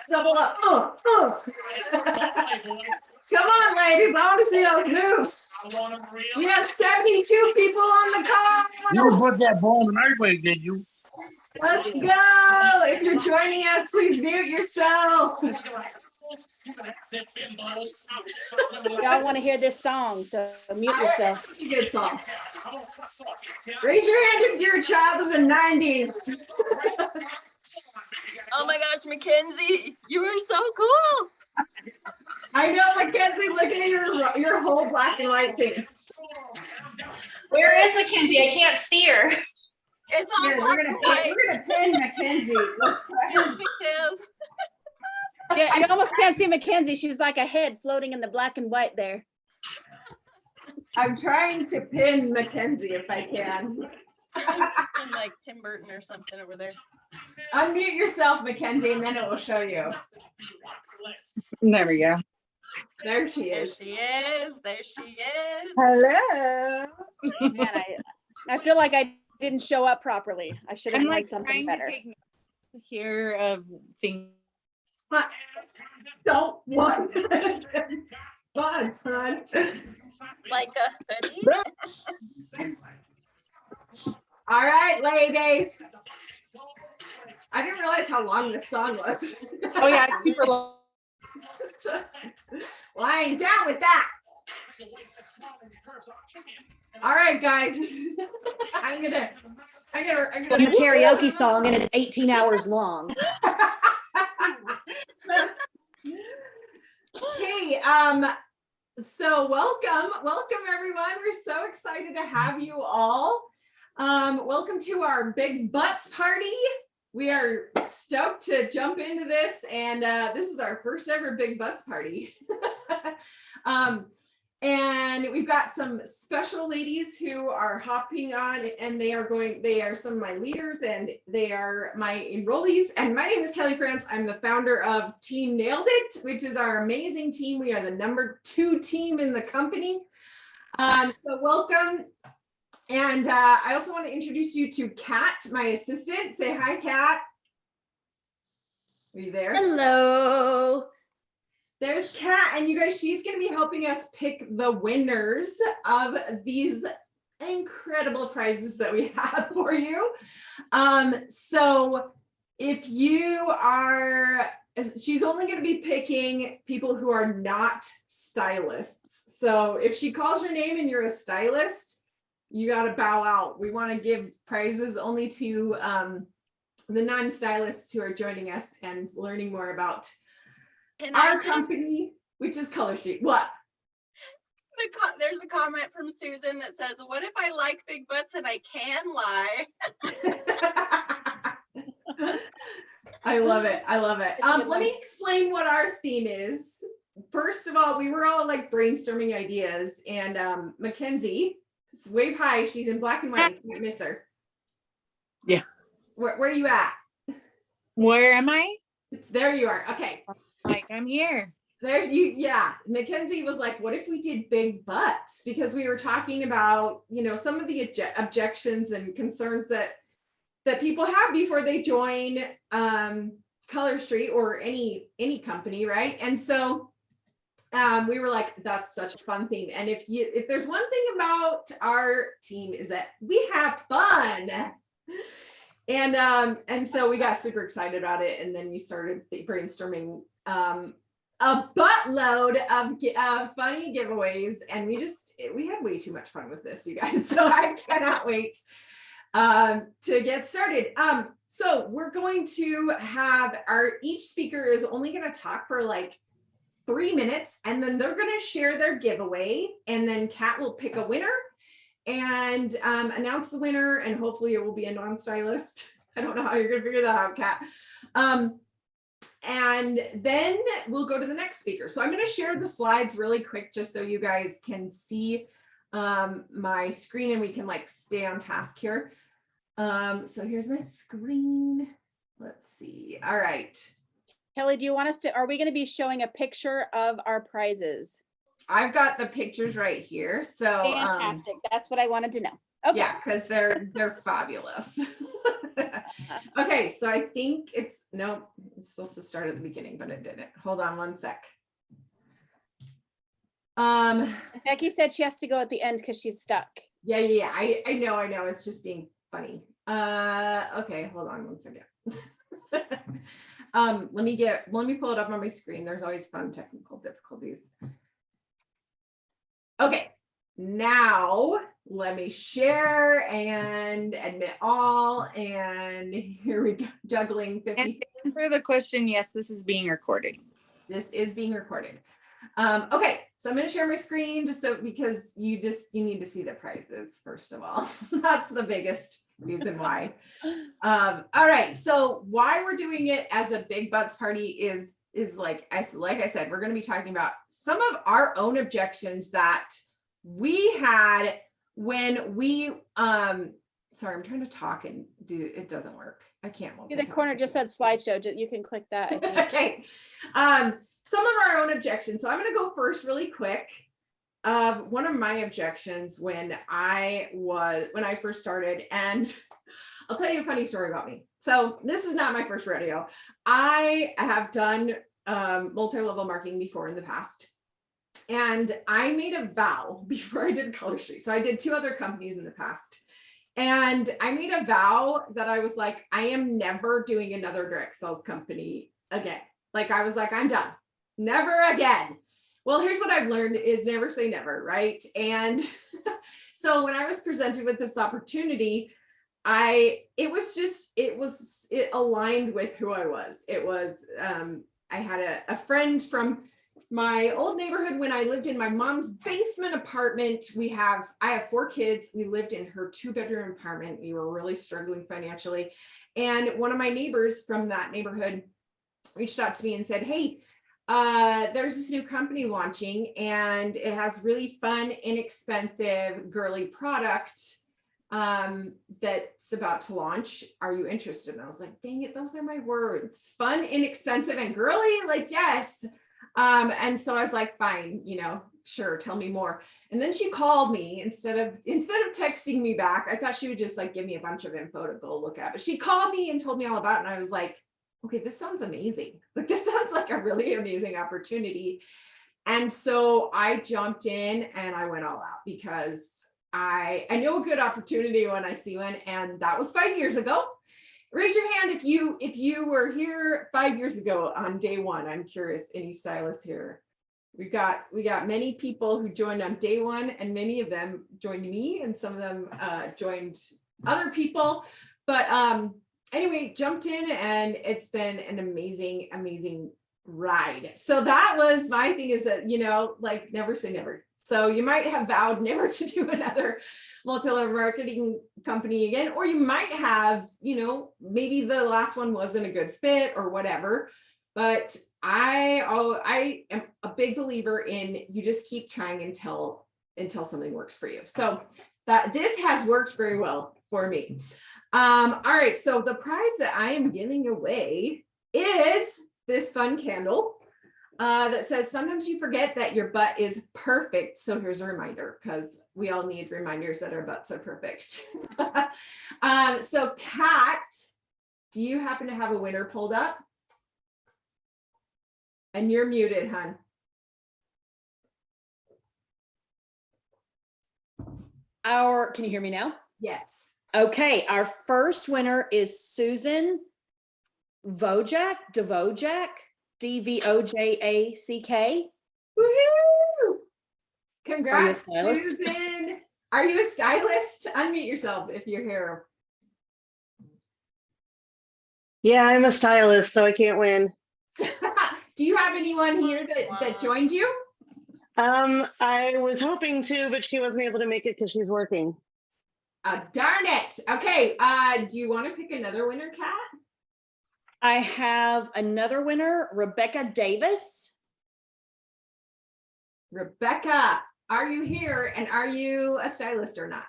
Double up. Come on, ladies. I want to see those moves. We have 72 people on the call. You put that ball in the way, did you? Let's go. If you're joining us, please mute yourself. Y'all want to hear this song, so mute yourself. It's a good song. Raise your hand if you're a child of the 90s. Oh my gosh, Mackenzie, you are so cool. I know, Mackenzie, look at your whole black and white thing. Where is Mackenzie? I can't see her. It's all Here, black we're and gonna white. pin Mackenzie. Let's Here's Mackenzie. Yeah, you almost can't see Mackenzie. She's like a head floating in the black and white there. I'm trying to pin Mackenzie if I can. And like Tim Burton or something over there. Unmute yourself, Mackenzie, and then it will show you. There we go. There she There is. she is. There she is. Hello. Man, I feel like I didn't show up properly. I should have I'm done like something trying to better. take notes here of things. Don't want fun, son. Like a hoodie. All right, ladies. I didn't realize how long this song was. Oh yeah, it's super long. Well, I ain't down with that. All right, guys. I'm gonna You karaoke song and it's 18 hours long. Okay, so welcome everyone. We're so excited to have you all. Welcome to our Big Butts party. We are stoked to jump into this, and this is our first ever Big Butts party. And we've got some special ladies who are hopping on, and they are some of my leaders, and they are my enrollees. And my name is Kelly France. I'm the founder of Team Nailed It, which is our amazing team. We are the #2 team in the company. So welcome. And I also want to introduce you to Kat, my assistant. Say hi, Kat. Are you there? Hello. There's Kat, and you guys, she's going to be helping us pick the winners of these incredible prizes that we have for you. So if you are, she's only going to be picking people who are not stylists. So if she calls your name and you're a stylist, you got to bow out. We want to give prizes only to the non-stylists who are joining us and learning more about our company, which is Color Street. What? There's a comment from Susan that says, what if I like big butts and I can lie? I love it. I love it. Let me explain what our theme is. First of all, we were all like brainstorming ideas, and Mackenzie, wave hi. She's in black and white. You can't miss her. Yeah. Where are you at? Where am I? There you are. Okay. Like I'm here. There's you. Yeah. Mackenzie was like, what if we did big butts? Because we were talking about, some of the objections and concerns that people have before they join Color Street or any company, right? And so we were like, that's such a fun theme. And if there's one thing about our team is that we have fun. And so we got super excited about it, and then we started brainstorming a buttload of funny giveaways, and we had way too much fun with this, you guys. So I cannot wait to get started. So we're going to have each speaker is only going to talk for like 3 minutes, and then they're going to share their giveaway, and then Kat will pick a winner and announce the winner, and hopefully it will be a non-stylist. I don't know how you're going to figure that out, Kat. And then we'll go to the next speaker. So I'm going to share the slides really quick just so you guys can see my screen and we can like stay on task here. So here's my screen. Let's see. All right. Kelly, do you want us to, are we going to be showing a picture of our prizes? I've got the pictures right here. So Fantastic. That's what I wanted to know. Okay. yeah, because they're fabulous. Okay, so I think it's supposed to start at the beginning, but it didn't. Hold on one sec. Becky said she has to go at the end because she's stuck. Yeah. I know. It's just being funny. Okay, hold on one second. Let me pull it up on my screen. There's always fun technical difficulties. Okay, now let me share and admit all, and here we go, juggling 50. And to answer the question, yes, this is being recorded. This is being recorded. Okay, so I'm going to share my screen just so because you need to see the prizes first of all. That's the biggest reason why. All right, so why we're doing it as a big butts party is like I said, we're going to be talking about some of our own objections that we had when we sorry, I'm trying to talk and it doesn't work. I can't. In the corner just said slideshow. You can click that. I think. Okay. Some of our own objections. So I'm going to go first really quick. One of my objections when I first started, and I'll tell you a funny story about me. So this is not my first rodeo. I have done multi-level marketing before in the past. And I made a vow before I did Color Street. So I did 2 other companies in the past. And I made a vow that I was like, I am never doing another direct sales company again. Like I was like, I'm done. Never again. Well, here's what I've learned is never say never, right? And so when I was presented with this opportunity, it aligned with who I was. It was, I had a friend from my old neighborhood when I lived in my mom's basement apartment. I have 4 kids. We lived in her 2-bedroom apartment. We were really struggling financially. And one of my neighbors from that neighborhood reached out to me and said, hey, there's this new company launching and it has really fun, inexpensive, girly product that's about to launch. Are you interested? And I was like, dang it, those are my words. Fun, inexpensive, and girly, like, yes. And so I was like, fine, sure, tell me more. And then she called me instead of texting me back. I thought she would just like give me a bunch of info to go look at, but she called me and told me all about it. And I was like, okay, this sounds amazing. Like, this sounds like a really amazing opportunity. And so I jumped in and I went all out because I know a good opportunity when I see one. And that was 5 years ago. Raise your hand if you were here 5 years ago on day one. I'm curious, any stylists here? We got many people who joined on day one, and many of them joined me, and some of them joined other people. But anyway, jumped in, and it's been an amazing ride. So that was my thing, is that like never say never. So you might have vowed never to do another multi-level marketing company again, or you might have, maybe the last one wasn't a good fit or whatever. But I am a big believer in you just keep trying until something works for you. So that this has worked very well for me. All right, so the prize that I am giving away is this fun candle. That says, sometimes you forget that your butt is perfect. So here's a reminder, because we all need reminders that our butts are perfect. So Kat, do you happen to have a winner pulled up? And you're muted, hon. Can you hear me now? Yes. Okay, our first winner is Susan Dvojack, DVOJACK. Woohoo! Congrats, Are you a stylist? Susan. Are you a stylist? Unmute yourself if you're here. Yeah, I'm a stylist, so I can't win. Do you have anyone here that joined you? I was hoping to, but she wasn't able to make it because she's working. Darn it. Okay. Do you want to pick another winner, Kat? I have another winner, Rebecca Davis. Rebecca, are you here, and are you a stylist or not?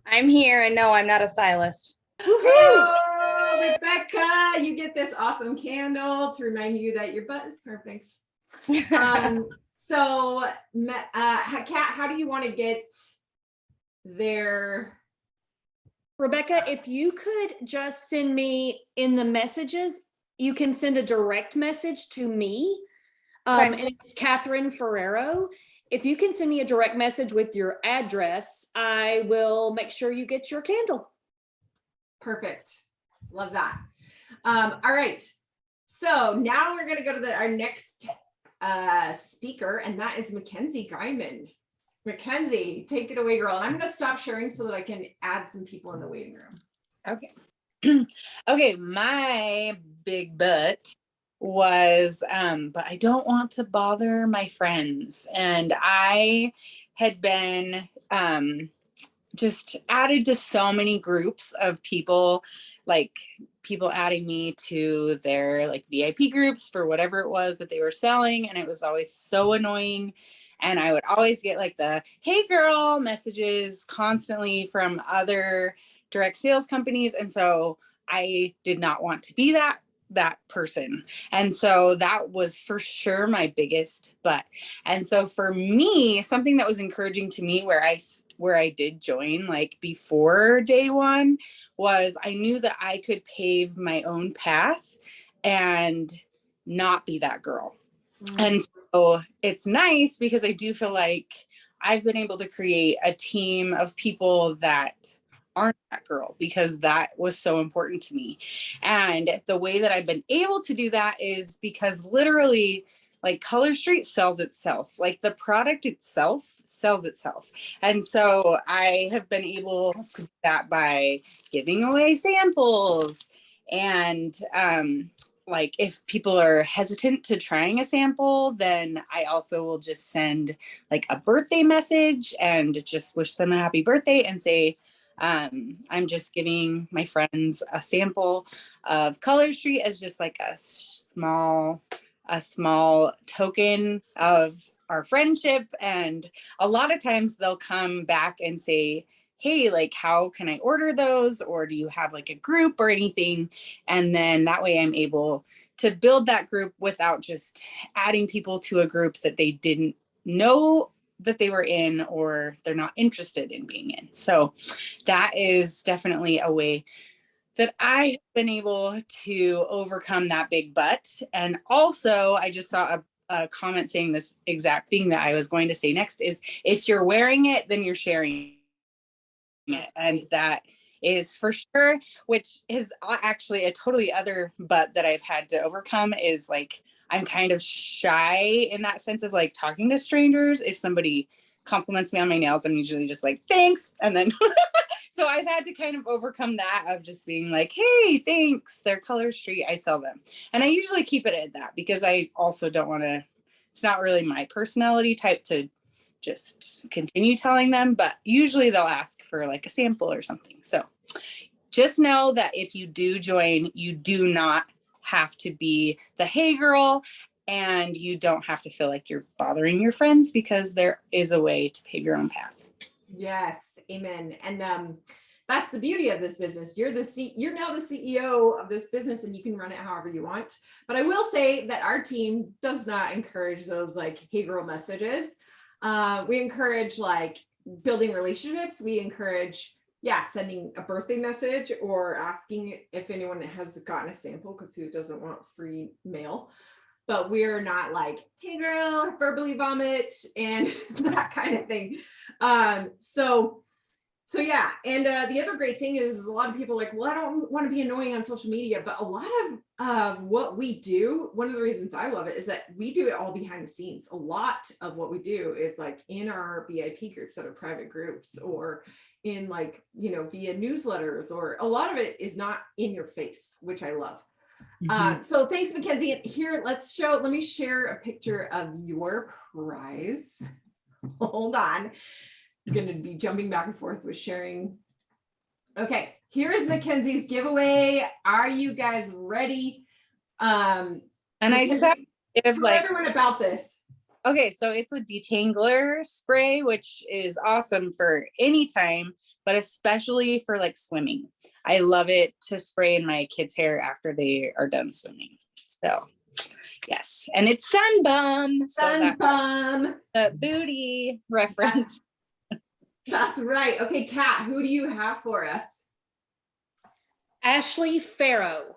I'm here, and no, I'm not a stylist. Oh, Rebecca, you get this awesome candle to remind you that your butt is perfect. So, Kat, how do you want to get there? Rebecca, if you could just send me in the messages, you can send a direct message to me. And it's Catherine Ferrero. If you can send me a direct message with your address, I will make sure you get your candle. Perfect. Love that. All right. So now we're going to go to our next speaker, and that is Mackenzie Guyman. Mackenzie, take it away, girl. And I'm going to stop sharing so that I can add some people in the waiting room. Okay. Okay, my big butt was, but I don't want to bother my friends. And I had been just added to so many groups of people, like people adding me to their like VIP groups for whatever it was that they were selling. And it was always so annoying. And I would always get like the, hey girl messages constantly from other direct sales companies. And so I did not want to be that person. And so that was for sure my biggest but. And so for me, something that was encouraging to me where I did join like before day one was I knew that I could pave my own path and not be that girl. And so it's nice because I do feel like I've been able to create a team of people that aren't that girl, because that was so important to me. And the way that I've been able to do that is because literally like Color Street sells itself, like the product itself sells itself. And so I have been able to do that by giving away samples. And like if people are hesitant to trying a sample, then I also will just send like a birthday message and just wish them a happy birthday and say, I'm just giving my friends a sample of Color Street as just like a small token of our friendship. And a lot of times they'll come back and say, hey, like, how can I order those? Or do you have like a group or anything? And then that way I'm able to build that group without just adding people to a group that they didn't know that they were in or they're not interested in being in. So that is definitely a way that I've been able to overcome that big but. And also I just saw a comment saying this exact thing that I was going to say next is if you're wearing it, then you're sharing it. And that is for sure, which is actually a totally other but that I've had to overcome is like, I'm kind of shy in that sense of like talking to strangers. If somebody compliments me on my nails, I'm usually just like, thanks. And then, so I've had to kind of overcome that of just being like, hey, thanks. They're Color Street. I sell them. And I usually keep it at that because I also don't want to, it's not really my personality type to just continue telling them, but usually they'll ask for like a sample or something. So just know that if you do join, you do not have to be the hey girl, and you don't have to feel like you're bothering your friends because there is a way to pave your own path. Yes, amen. And that's the beauty of this business. You're now the CEO of this business and you can run it however you want. But I will say that our team does not encourage those like hey girl messages. We encourage like building relationships. We encourage, sending a birthday message or asking if anyone has gotten a sample, because who doesn't want free mail? But we're not like, hey girl, verbally vomit and that kind of thing. So yeah. And the other great thing is a lot of people are like, well, I don't want to be annoying on social media, but a lot of what we do, one of the reasons I love it is that we do it all behind the scenes. A lot of what we do is like in our VIP groups that are private groups or in like, via newsletters, or a lot of it is not in your face, which I love. So thanks, Mackenzie. And here, let me share a picture of your prize. Hold on. I'm going to be jumping back and forth with sharing. Okay, here is Mackenzie's giveaway. Are you guys ready? And I just have to give tell everyone about this. Okay, so it's a detangler spray, which is awesome for any time, but especially for like swimming. I love it to spray in my kids' hair after they are done swimming. So Yes, and it's sun bum. So Sun that bum. booty reference. That's right. Okay, Kat, who do you have for us? Ashley Farrow.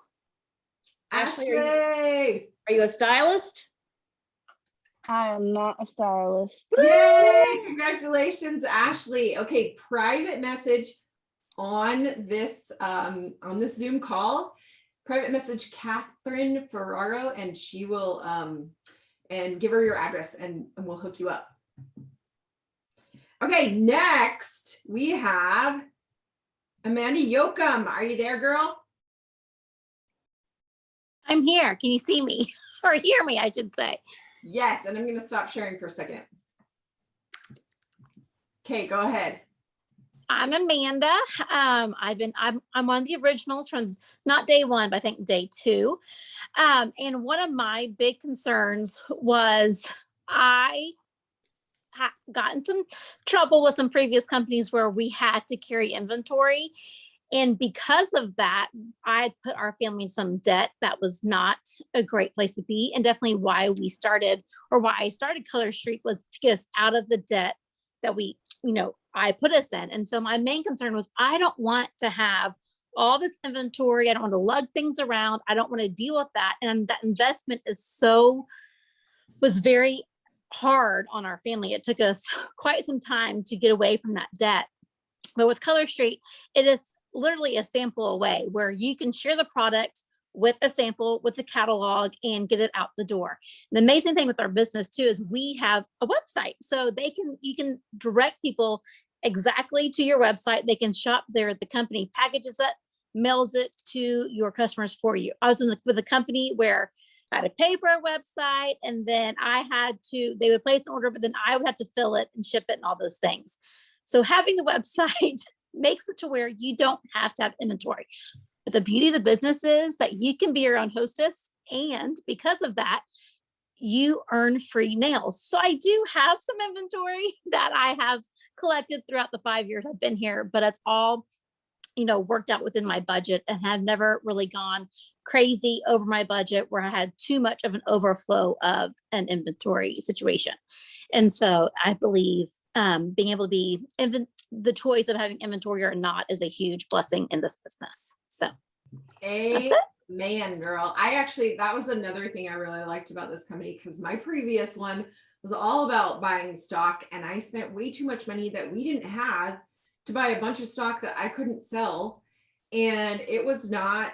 Ashley, Ashley. are you a stylist? I am not a stylist. Yay! Congratulations, Ashley. Okay, private message on this Zoom call. Private message Catherine Ferraro, and she will and give her your address, and we'll hook you up. Okay, next we have Amanda Yoakum. Are you there, girl? I'm here. Can you see me or hear me, I should say? Yes, and I'm going to stop sharing for a second. Okay, go ahead. I'm Amanda. I'm one of the originals from not day one, but I think day two. And one of my big concerns was I got in some trouble with some previous companies where we had to carry inventory. And because of that, I put our family in some debt. That was not a great place to be. And definitely why we started, or why I started Color Street, was to get us out of the debt that I put us in. And so my main concern was, I don't want to have all this inventory. I don't want to lug things around. I don't want to deal with that. And that investment was very hard on our family. It took us quite some time to get away from that debt. But with Color Street, it is literally a sample away, where you can share the product with a sample, with the catalog, and get it out the door. The amazing thing with our business too is we have a website, so you can direct people exactly to your website. They can shop there. The company packages it, mails it to your customers for you. I was with a company where I had to pay for a website, and then they would place an order, but then I would have to fill it and ship it and all those things. So having the website makes it to where you don't have to have inventory. But the beauty of the business is that you can be your own hostess. And because of that, you earn free nails. So I do have some inventory that I have collected throughout the 5 years I've been here, but it's all, worked out within my budget, and have never really gone crazy over my budget where I had too much of an overflow of an inventory situation. And so I believe being able to be the choice of having inventory or not is a huge blessing in this business. So that's it. Man, girl. That was another thing I really liked about this company, because my previous one was all about buying stock, and I spent way too much money that we didn't have to buy a bunch of stock that I couldn't sell. And it was not,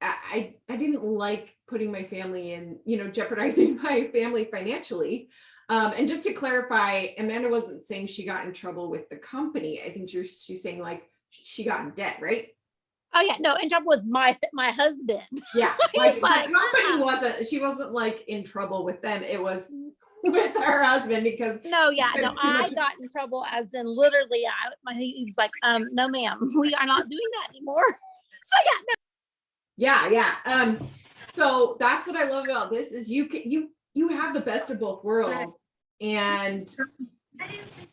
I didn't like putting my family in, jeopardizing my family financially. And just to clarify, Amanda wasn't saying she got in trouble with the company. I think she's saying like she got in debt, right? Oh yeah, no, in trouble with my husband. Yeah, like the company she wasn't like in trouble with them. It was with her husband, because I got in trouble as in literally he was like, no ma'am, we are not doing that anymore. So yeah. So that's what I love about this is you have the best of both worlds, and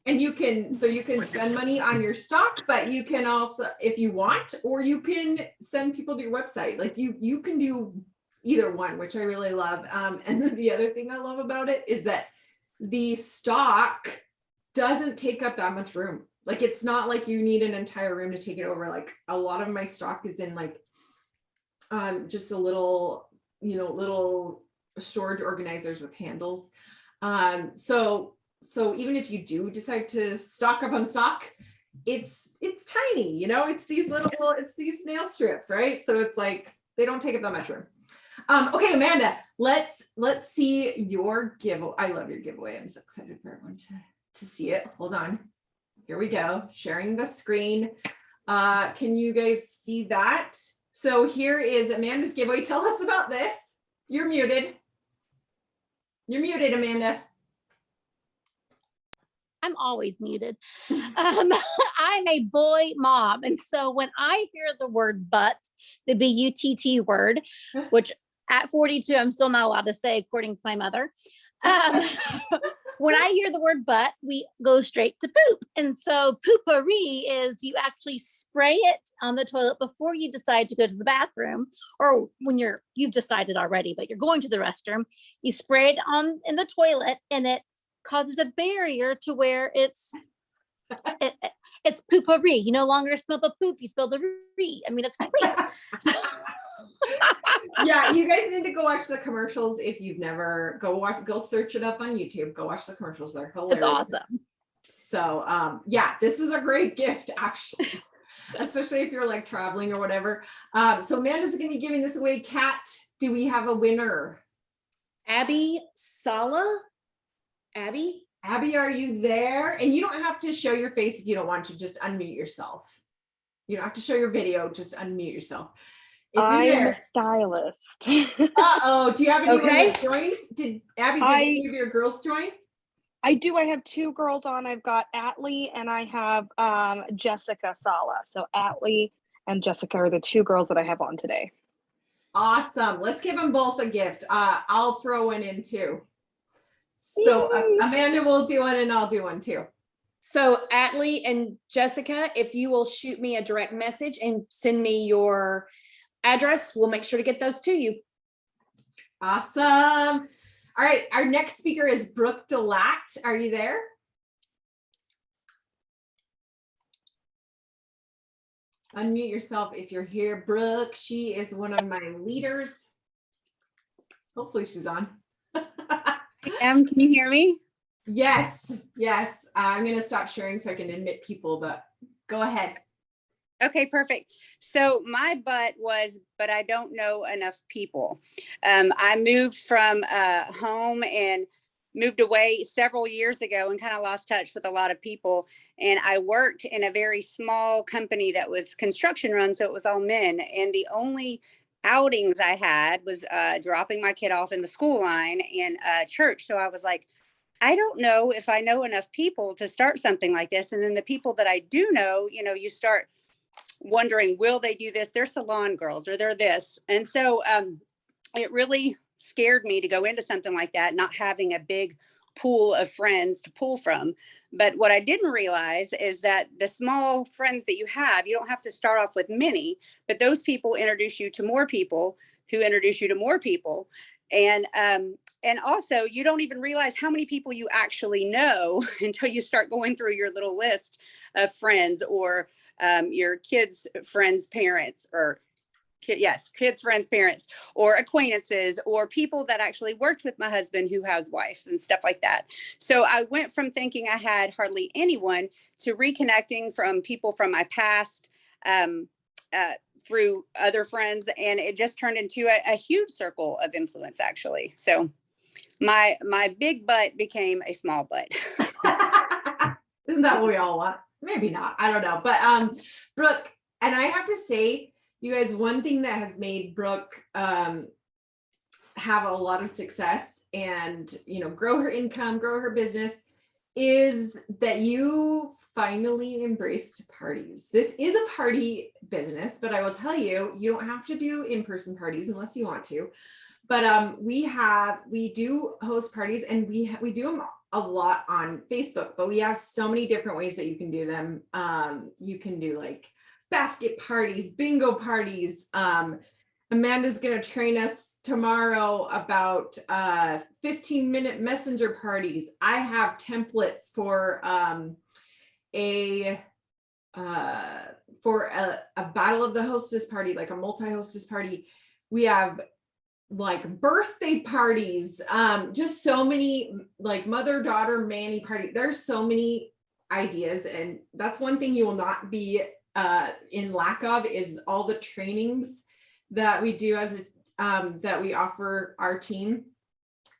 you can spend money on your stock, but you can also, if you want, or you can send people to your website. Like you can do either one, which I really love. And then the other thing I love about it is that the stock doesn't take up that much room. Like, it's not like you need an entire room to take it over. Like, a lot of my stock is in like just a little storage organizers with handles. So even if you do decide to stock up on stock, it's tiny, it's these nail strips, right? So it's like, they don't take up that much room. Okay, Amanda, let's see your giveaway. I love your giveaway. I'm so excited for everyone to see it. Hold on. Here we go. Sharing the screen. Can you guys see that? So here is Amanda's giveaway. Tell us about this. You're muted. You're muted, Amanda. I'm always muted. I'm a boy mom. And so when I hear the word but, the BUTT word, which at 42, I'm still not allowed to say, according to my mother. When I hear the word butt, we go straight to poop. And so poopery is you actually spray it on the toilet before you decide to go to the bathroom, or when you've decided already, but you're going to the restroom, you spray it on in the toilet, and it causes a barrier to where it's poopery. You no longer smell the poop, you smell the re. I mean, it's great. Yeah, you guys need to go watch the commercials. If you've never, go search it up on YouTube, go watch the commercials. They're hilarious. It's awesome. So yeah, this is a great gift actually, especially if you're like traveling or whatever. So Amanda's gonna be giving this away. Kat, do we have a winner? Abby Sala. Abby, are you there? And you don't have to show your face if you don't want to, just unmute yourself. You don't have to show your video, just unmute yourself. If I you're am a there. stylist. Uh-oh, do you have anyone Okay. that joined? Did any of your girls join? I do. I have 2 girls on. I've got Atlee and I have Jessica Sala. So Atlee and Jessica are the 2 girls that I have on today. Awesome. Let's give them both a gift. I'll throw one in too. So Amanda will do one and I'll do one too. so Atlee and Jessica, if you will shoot me a direct message and send me your address, we'll make sure to get those to you. Awesome. All right. Our next speaker is Brooke Delact. Are you there? Unmute yourself if you're here. Brooke, she is one of my leaders. Hopefully she's on. Can you hear me? Yes. I'm going to stop sharing so I can admit people, but go ahead. Okay, perfect. So my butt was, but I don't know enough people. I moved from home and moved away several years ago and kind of lost touch with a lot of people. And I worked in a very small company that was construction run, so it was all men. And the only outings I had was dropping my kid off in the school line and church. So I was like, I don't know if I know enough people to start something like this. And then the people that I do know, you start wondering, will they do this? They're salon girls or they're this. And so it really scared me to go into something like that, not having a big pool of friends to pull from. But what I didn't realize is that the small friends that you don't have to start off with many, but those people introduce you to more people who introduce you to more people. And also you don't even realize how many people you actually know until you start going through your little list of friends or your kids' friends' parents, or kids' friends' parents, or acquaintances, or people that actually worked with my husband who has wives and stuff like that. So I went from thinking I had hardly anyone to reconnecting from people from my past through other friends, and it just turned into a huge circle of influence, actually. So my big butt became a small butt. Isn't that what we all want? Maybe not. I don't know. But Brooke, and I have to say, you guys, one thing that has made Brooke have a lot of success and, grow her income, grow her business, is that you finally embraced parties. This is a party business, but I will tell you, you don't have to do in-person parties unless you want to. But we do host parties, and we do them a lot on Facebook, but we have so many different ways that you can do them. You can do like basket parties, bingo parties. Amanda's going to train us tomorrow about 15-minute messenger parties. I have templates for a battle of the hostess party, like a multi-hostess party. We have like birthday parties, just so many, like mother-daughter Manny party. There's so many ideas, and that's one thing you will not be in lack of, is all the trainings that we do that we offer our team,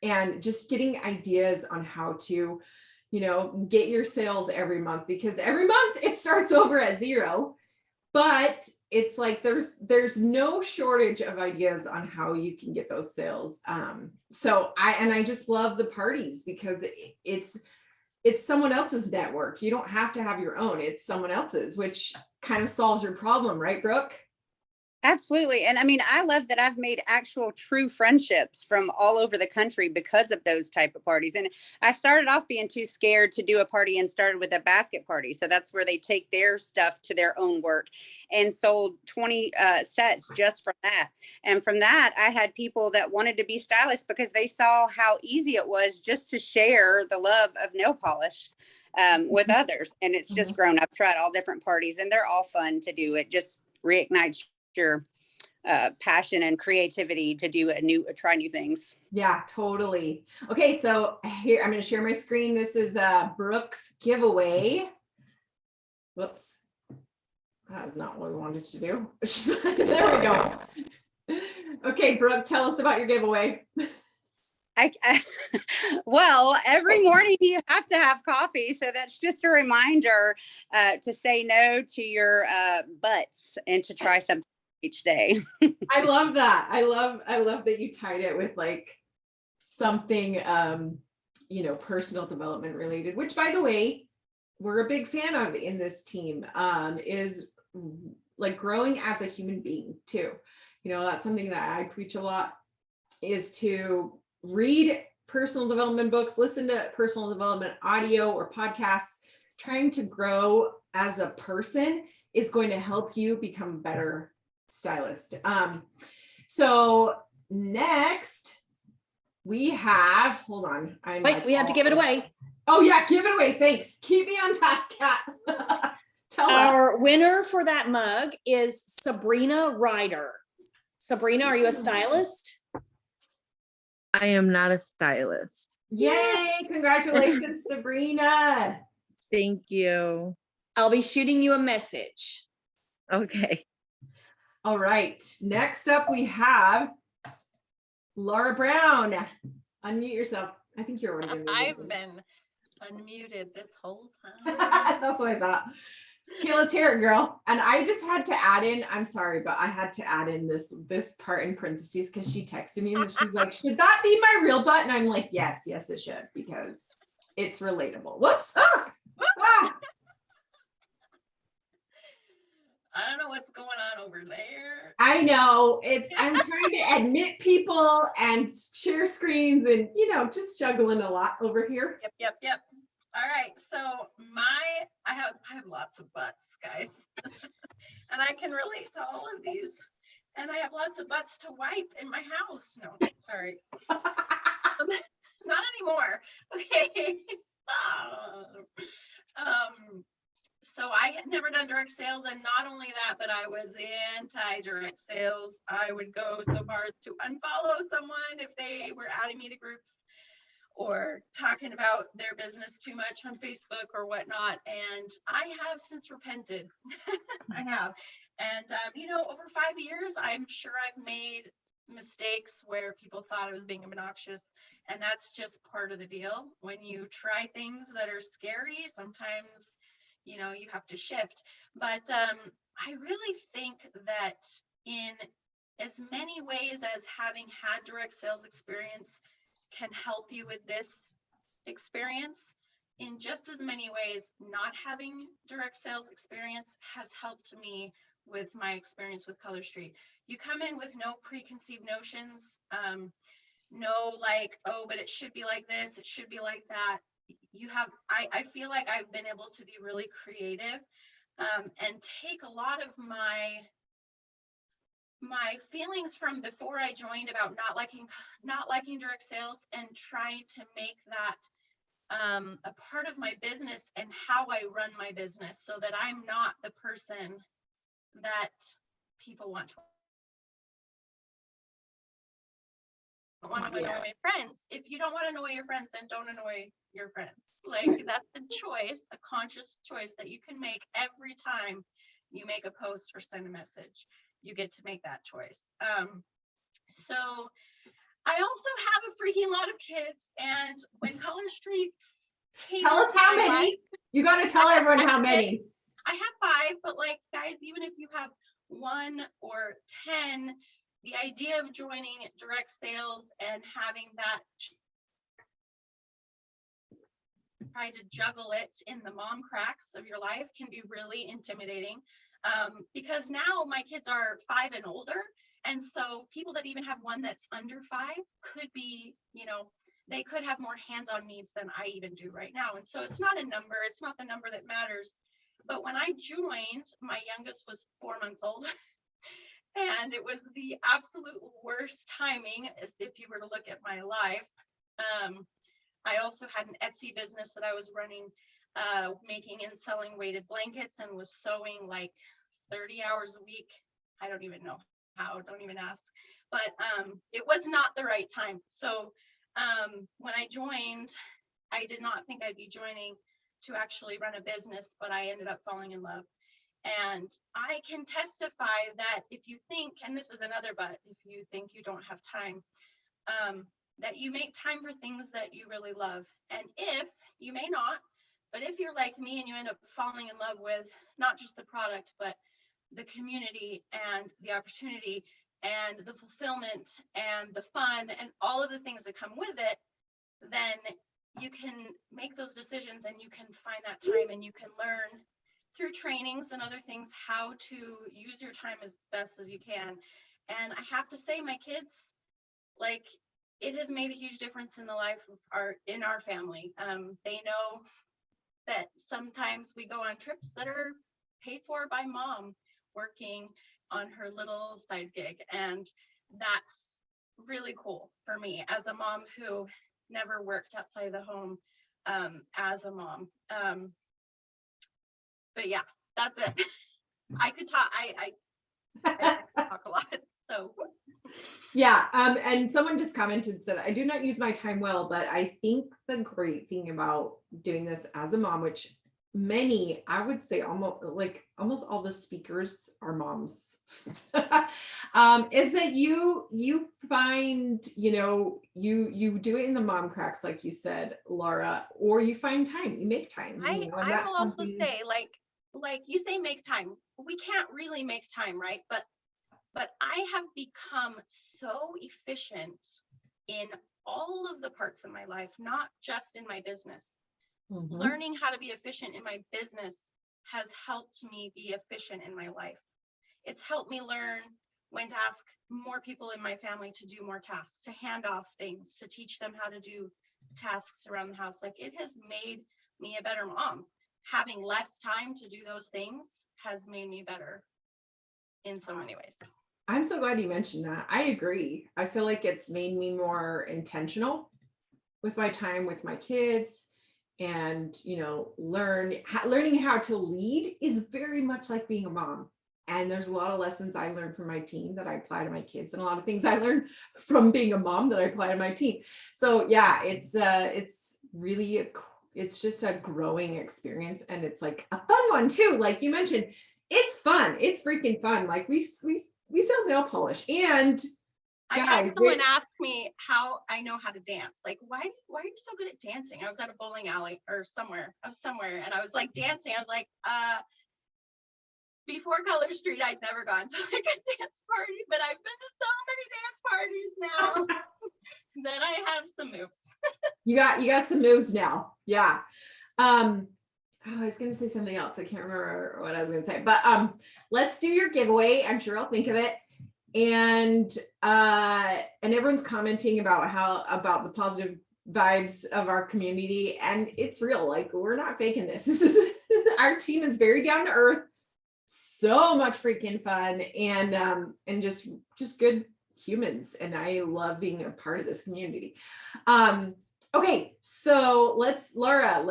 and just getting ideas on how to, get your sales every month, because every month it starts over at 0. But it's like there's no shortage of ideas on how you can get those sales. So I just love the parties, because it's someone else's network. You don't have to have your own. It's someone else's, which kind of solves your problem, right, Brooke? Absolutely. And I mean, I love that I've made actual true friendships from all over the country because of those type of parties. And I started off being too scared to do a party and started with a basket party. So that's where they take their stuff to their own work, and sold 20 sets just from that. And from that, I had people that wanted to be stylists because they saw how easy it was just to share the love of nail polish with others. And it's just grown. I've tried all different parties and they're all fun to do. It just reignites your passion and creativity to try new things. Yeah, totally. Okay, so here I'm going to share my screen. This is Brooke's giveaway. Whoops, that is not what we wanted to do. There we go. Okay, Brooke, tell us about your giveaway. Well, every morning you have to have coffee, so that's just a reminder to say no to your butts and to try something each day. I love that. I love that you tied it with like something personal development related, which by the way, we're a big fan of in this team, is like growing as a human being too. That's something that I preach a lot, is to read personal development books, listen to personal development audio or podcasts. Trying to grow as a person is going to help you become a better stylist. So next we have, hold on. Wait, we have to give it away. Oh yeah, give it away. Thanks. Keep me on task, Kat. Our winner for that mug is Sabrina Ryder. Sabrina, are you a stylist? I am not a stylist. Yay, congratulations, Sabrina. Thank you. I'll be shooting you a message. Okay. All right, next up we have Laura Brown. Unmute yourself. I think you're already unmuted. I've been unmuted this whole time. That's what I thought. Okay, let's hear it, girl. And I just had to add in, I'm sorry, but I had to add in this part in parentheses because she texted me and she's like, should that be my real butt? And I'm like, yes, it should, because it's relatable. Whoops. Ah! I don't know what's going on over there. I know, I'm trying to admit people and share screens and, just juggling a lot over here. Yep. All right, so I have lots of butts, guys. And I can relate to all of these. And I have lots of butts to wipe in my house. No, sorry. Not anymore. Okay. So I had never done direct sales, and not only that, but I was anti-direct sales. I would go so far as to unfollow someone if they were adding me to groups or talking about their business too much on Facebook or whatnot. And I have since repented. I have. And, over 5 years, I'm sure I've made mistakes where people thought I was being obnoxious. And that's just part of the deal. When you try things that are scary, sometimes, you have to shift. But I really think that in as many ways as having had direct sales experience can help you with this experience, in just as many ways, not having direct sales experience has helped me with my experience with Color Street. You come in with no preconceived notions, no like, oh, but it should be like this, it should be like that. I feel like I've been able to be really creative and take a lot of my feelings from before I joined about not liking direct sales and trying to make that a part of my business and how I run my business, so that I'm not the person that people want to annoy my friends. If you don't want to annoy your friends, then don't annoy your friends. Like, that's a choice, a conscious choice that you can make every time you make a post or send a message. You get to make that choice. So I also have a freaking lot of kids, and when Color Street came, tell us how many. You got to tell everyone how many. I have 5, but like, guys, even if you have 1 or 10, the idea of joining direct sales and having that, try to juggle it in the mom cracks of your life, can be really intimidating. Because now my kids are 5 and older. And so people that even have one that's under 5 could be, you know, they could have more hands-on needs than I even do right now. And so it's not a number, it's not the number that matters. But when I joined, my youngest was 4 months old. And it was the absolute worst timing, as if you were to look at my life. I also had an Etsy business that I was running, making and selling weighted blankets, and was sewing like 30 hours a week. I don't even know how, don't even ask. But it was not the right time. So when I joined, I did not think I'd be joining to actually run a business, but I ended up falling in love. And I can testify that if you think, and this is another but, if you think you don't have time, that you make time for things that you really love. And if you may not, but if you're like me and you end up falling in love with not just the product, but the community and the opportunity and the fulfillment and the fun and all of the things that come with it, then you can make those decisions and you can find that time and you can learn through trainings and other things how to use your time as best as you can. And I have to say, my kids, like, it has made a huge difference in the life of our family. They know that sometimes we go on trips that are paid for by mom working on her little side gig, and that's really cool for me as a mom who never worked outside the home as a mom. But yeah, that's it. I could talk. I talk a lot. So Yeah. And someone just commented and said, I do not use my time well, but I think the great thing about doing this as a mom, which many, I would say almost all the speakers are moms, is that you find, you do it in the mom cracks, like you said, Laura, or you find time, you make time. I will also say, like you say, make time. We can't really make time, right? But I have become so efficient in all of the parts of my life, not just in my business. Mm-hmm. Learning how to be efficient in my business has helped me be efficient in my life. It's helped me learn when to ask more people in my family to do more tasks, to hand off things, to teach them how to do tasks around the house. Like, it has made me a better mom. Having less time to do those things has made me better in so many ways. I'm so glad you mentioned that. I agree. I feel like it's made me more intentional with my time with my kids, and learning how to lead is very much like being a mom. And there's a lot of lessons I learned from my team that I apply to my kids, and a lot of things I learned from being a mom that I apply to my team. So yeah, it's really it's just a growing experience, and it's like a fun one too. Like you mentioned, it's fun. It's freaking fun. Like we sell nail polish, and I had someone ask me how I know how to dance. Like, why are you so good at dancing? I was at a bowling alley or somewhere. I was somewhere and I was like dancing. I was like, before Color Street, I'd never gone to like a dance party, but I've been to so many dance parties now that I have some moves. You got some moves now. Yeah. I was going to say something else. I can't remember what I was going to say, but let's do your giveaway. I'm sure I'll think of it. And everyone's commenting about the positive vibes of our community, and it's real. Like, we're not faking this. This is our team is very down to earth, so much freaking fun, and just good humans. And I love being a part of this community. Okay, so Laura,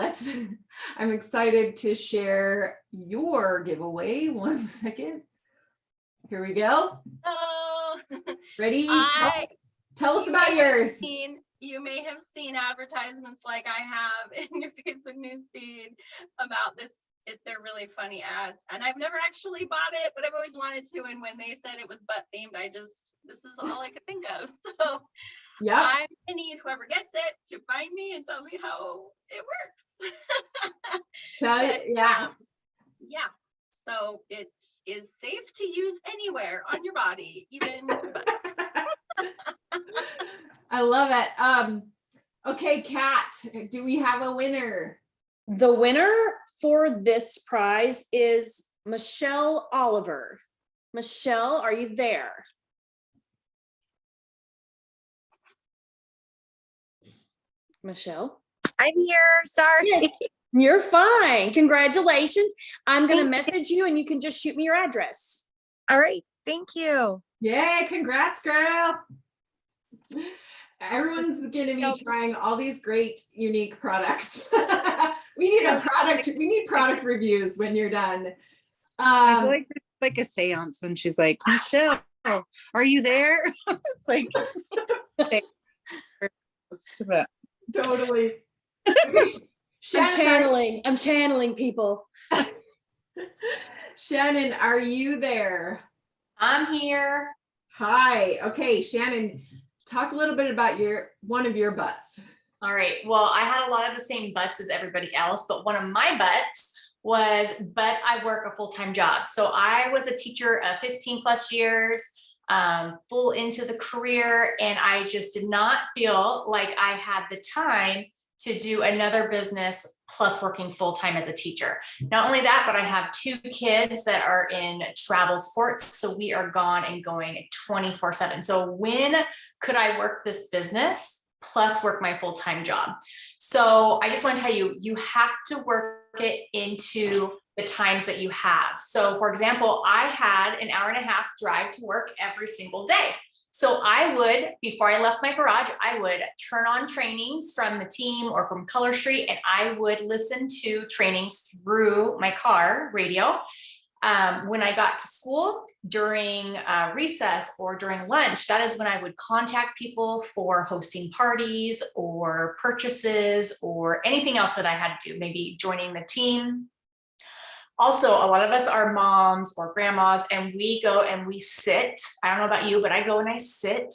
I'm excited to share your giveaway. 1 second. Here we go. Oh, ready? Tell us about yours. You may have seen advertisements like I have in your Facebook newsfeed about this. They're really funny ads, and I've never actually bought it, but I've always wanted to. And when they said it was butt themed, this is all I could think of. So yeah, I need whoever gets it to find me and tell me how it works. Yeah. So it is safe to use anywhere on your body, even your butt. I love it. Okay, Kat, do we have a winner? The winner for this prize is Michelle Oliver. Michelle, are you there? Michelle? I'm here. Sorry. Yes, you're fine. Congratulations. I'm going to message you and you can just shoot me your address. All right. Thank you. Yay, congrats, girl. Everyone's going to be trying all these great, unique products. We need product reviews when you're done. I feel like there's like a seance when she's like, Michelle, are you there? It's like, totally. I'm channeling people. Shannon, are you there? I'm here. Hi. Okay, Shannon, talk a little bit about one of your butts. All right. Well, I had a lot of the same butts as everybody else, but one of my butts was, but I work a full-time job. So I was a teacher 15 plus years, full into the career, and I just did not feel like I had the time to do another business plus working full-time as a teacher. Not only that, but I have 2 kids that are in travel sports. So we are gone and going 24/7. So when could I work this business plus work my full-time job? So I just want to tell you, you have to work it into the times that you have. So for example, I had an hour-and-a-half drive to work every single day. So I would, before I left my garage, I would turn on trainings from the team or from Color Street, and I would listen to trainings through my car radio. When I got to school, during recess or during lunch, that is when I would contact people for hosting parties or purchases or anything else that I had to do, maybe joining the team. Also, a lot of us are moms or grandmas, and we go and we sit. I don't know about you, but I go and I sit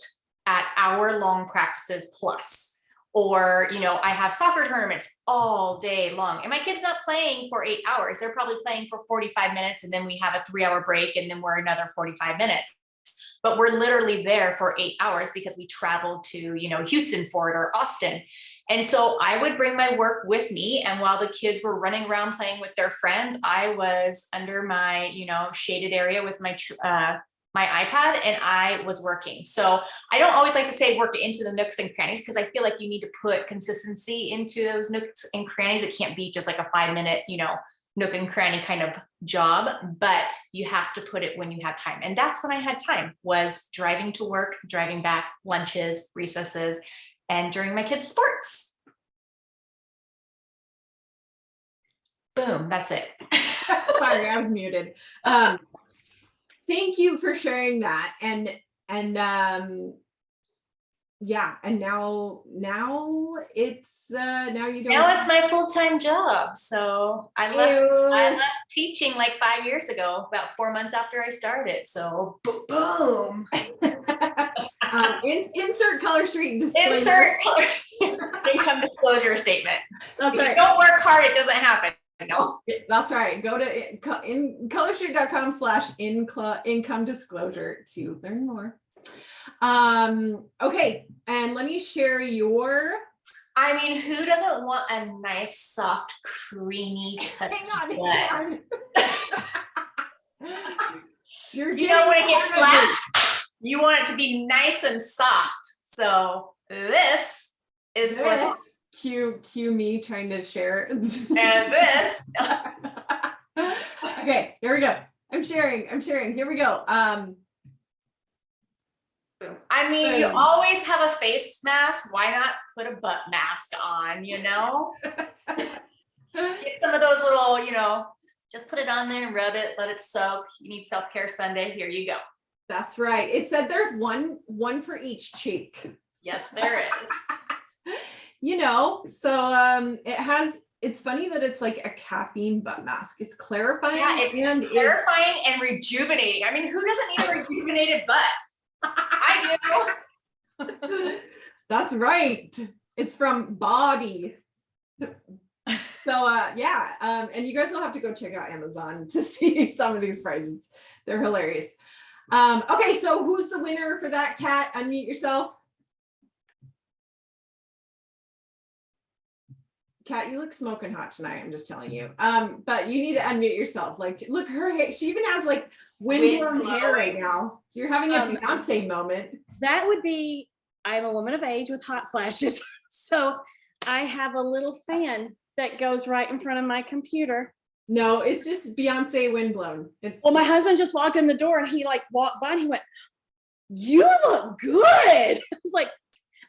at hour-long practices plus. Or, I have soccer tournaments all day long, and my kid's not playing for 8 hours. They're probably playing for 45 minutes, and then we have a 3-hour break, and then we're another 45 minutes. But we're literally there for 8 hours because we travel to, Houston for it or Austin. And so I would bring my work with me. And while the kids were running around playing with their friends, I was under my, shaded area with my iPad, and I was working. So I don't always like to say work into the nooks and crannies, because I feel like you need to put consistency into those nooks and crannies. It can't be just like a 5-minute, nook and cranny kind of job, but you have to put it when you have time. And that's when I had time, was driving to work, driving back, lunches, recesses, and during my kids' sports. Boom, that's it. Sorry, I was muted. Thank you for sharing that. And yeah, and now it's now you don't. Now it's my full-time job. So I left teaching like 5 years ago, about 4 months after I started. So boom. Insert Color Street disclosure. Insert income disclosure statement. That's if right. You don't work hard, it doesn't happen. No. That's right. Go to colorstreet.com/income disclosure to learn more. Okay, and let me share your. Who doesn't want a nice, soft, creamy touch? Hang on. When it gets slapped, you want it to be nice and soft. So this is what. Cue me trying to share. And this. Okay, here we go. I'm sharing. Here we go. You always have a face mask. Why not put a butt mask on, Get some of those little, just put it on there and rub it, let it soak. You need self-care Sunday. Here you go. That's right. It said there's one for each cheek. Yes, there is. So it's funny that it's like a caffeine butt mask. It's clarifying. Yeah, it's clarifying and rejuvenating. Who doesn't need a rejuvenated butt? I do. That's right. It's from Body. So and you guys will have to go check out Amazon to see some of these prices. They're hilarious. Okay, so who's the winner for that, Kat? Unmute yourself. Kat, you look smoking hot tonight. I'm just telling you. But you need to unmute yourself. Like, look, her hair, she even has like wind-blown hair right now. You're having a Beyonce moment. That would be, I'm a woman of age with hot flashes. So I have a little fan that goes right in front of my computer. No, it's just Beyonce windblown. Well, my husband just walked in the door and he like walked by and he went, "You look good." I was like,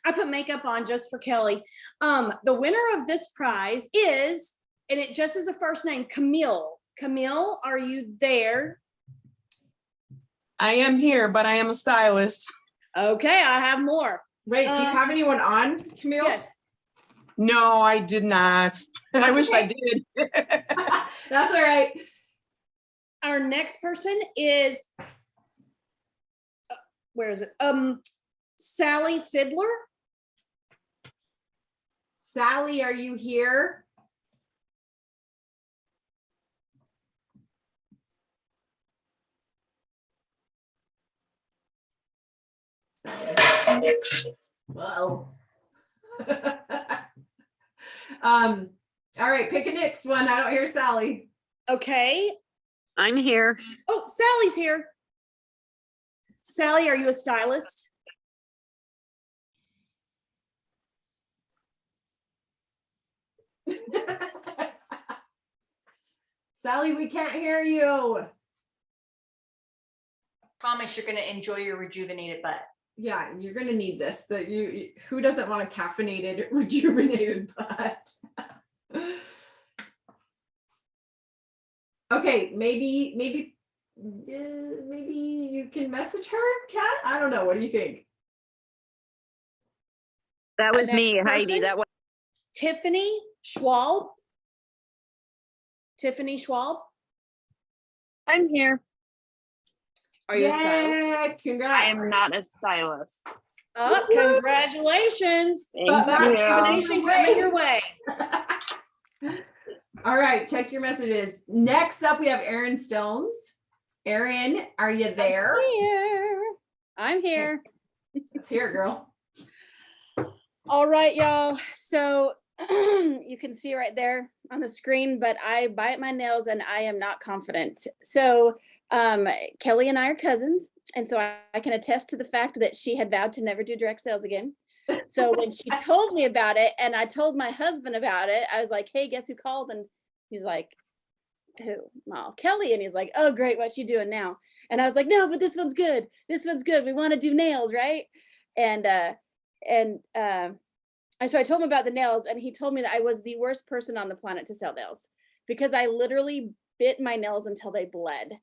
I put makeup on just for Kelly. The winner of this prize is, and it just is a first name, Camille. Camille, are you there? I am here, but I am a stylist. Okay, I have more. Wait, do you have anyone on, Camille? Yes. No, I did not. I wish I did. That's all right. Our next person is, where is it? Sally Fiddler. Sally, are you here? Whoa. All right, pick a next one. I don't hear Sally. Okay. I'm here. Oh, Sally's here. Sally, are you a stylist? Sally, we can't hear you. Promise you're gonna enjoy your rejuvenated butt. Yeah, you're gonna need this. That who doesn't want a caffeinated, rejuvenated butt? Okay, maybe you can message her, Kat. I don't know. What do you think? That was me, Next Heidi. person? That was Tiffany Schwab. Tiffany Schwab. I'm here. Are you a stylist? Yeah, congrats. I am not a stylist. Oh, congratulations. Thank you. Vaccination coming your way. All right, check your messages. Next up, we have Erin Stones. Erin, are you there? I'm here. Let's hear it, girl. All right, y'all. So you can see right there on the screen, but I bite my nails and I am not confident. So Kelly and I are cousins. And so I can attest to the fact that she had vowed to never do direct sales again. So when she told me about it and I told my husband about it, I was like, hey, guess who called? And he's like, who? Oh, Kelly. And he's like, oh, great. What's she doing now? And I was like, no, but this one's good. This one's good. We want to do nails, right? So I told him about the nails and he told me that I was the worst person on the planet to sell nails because I literally bit my nails until they bled.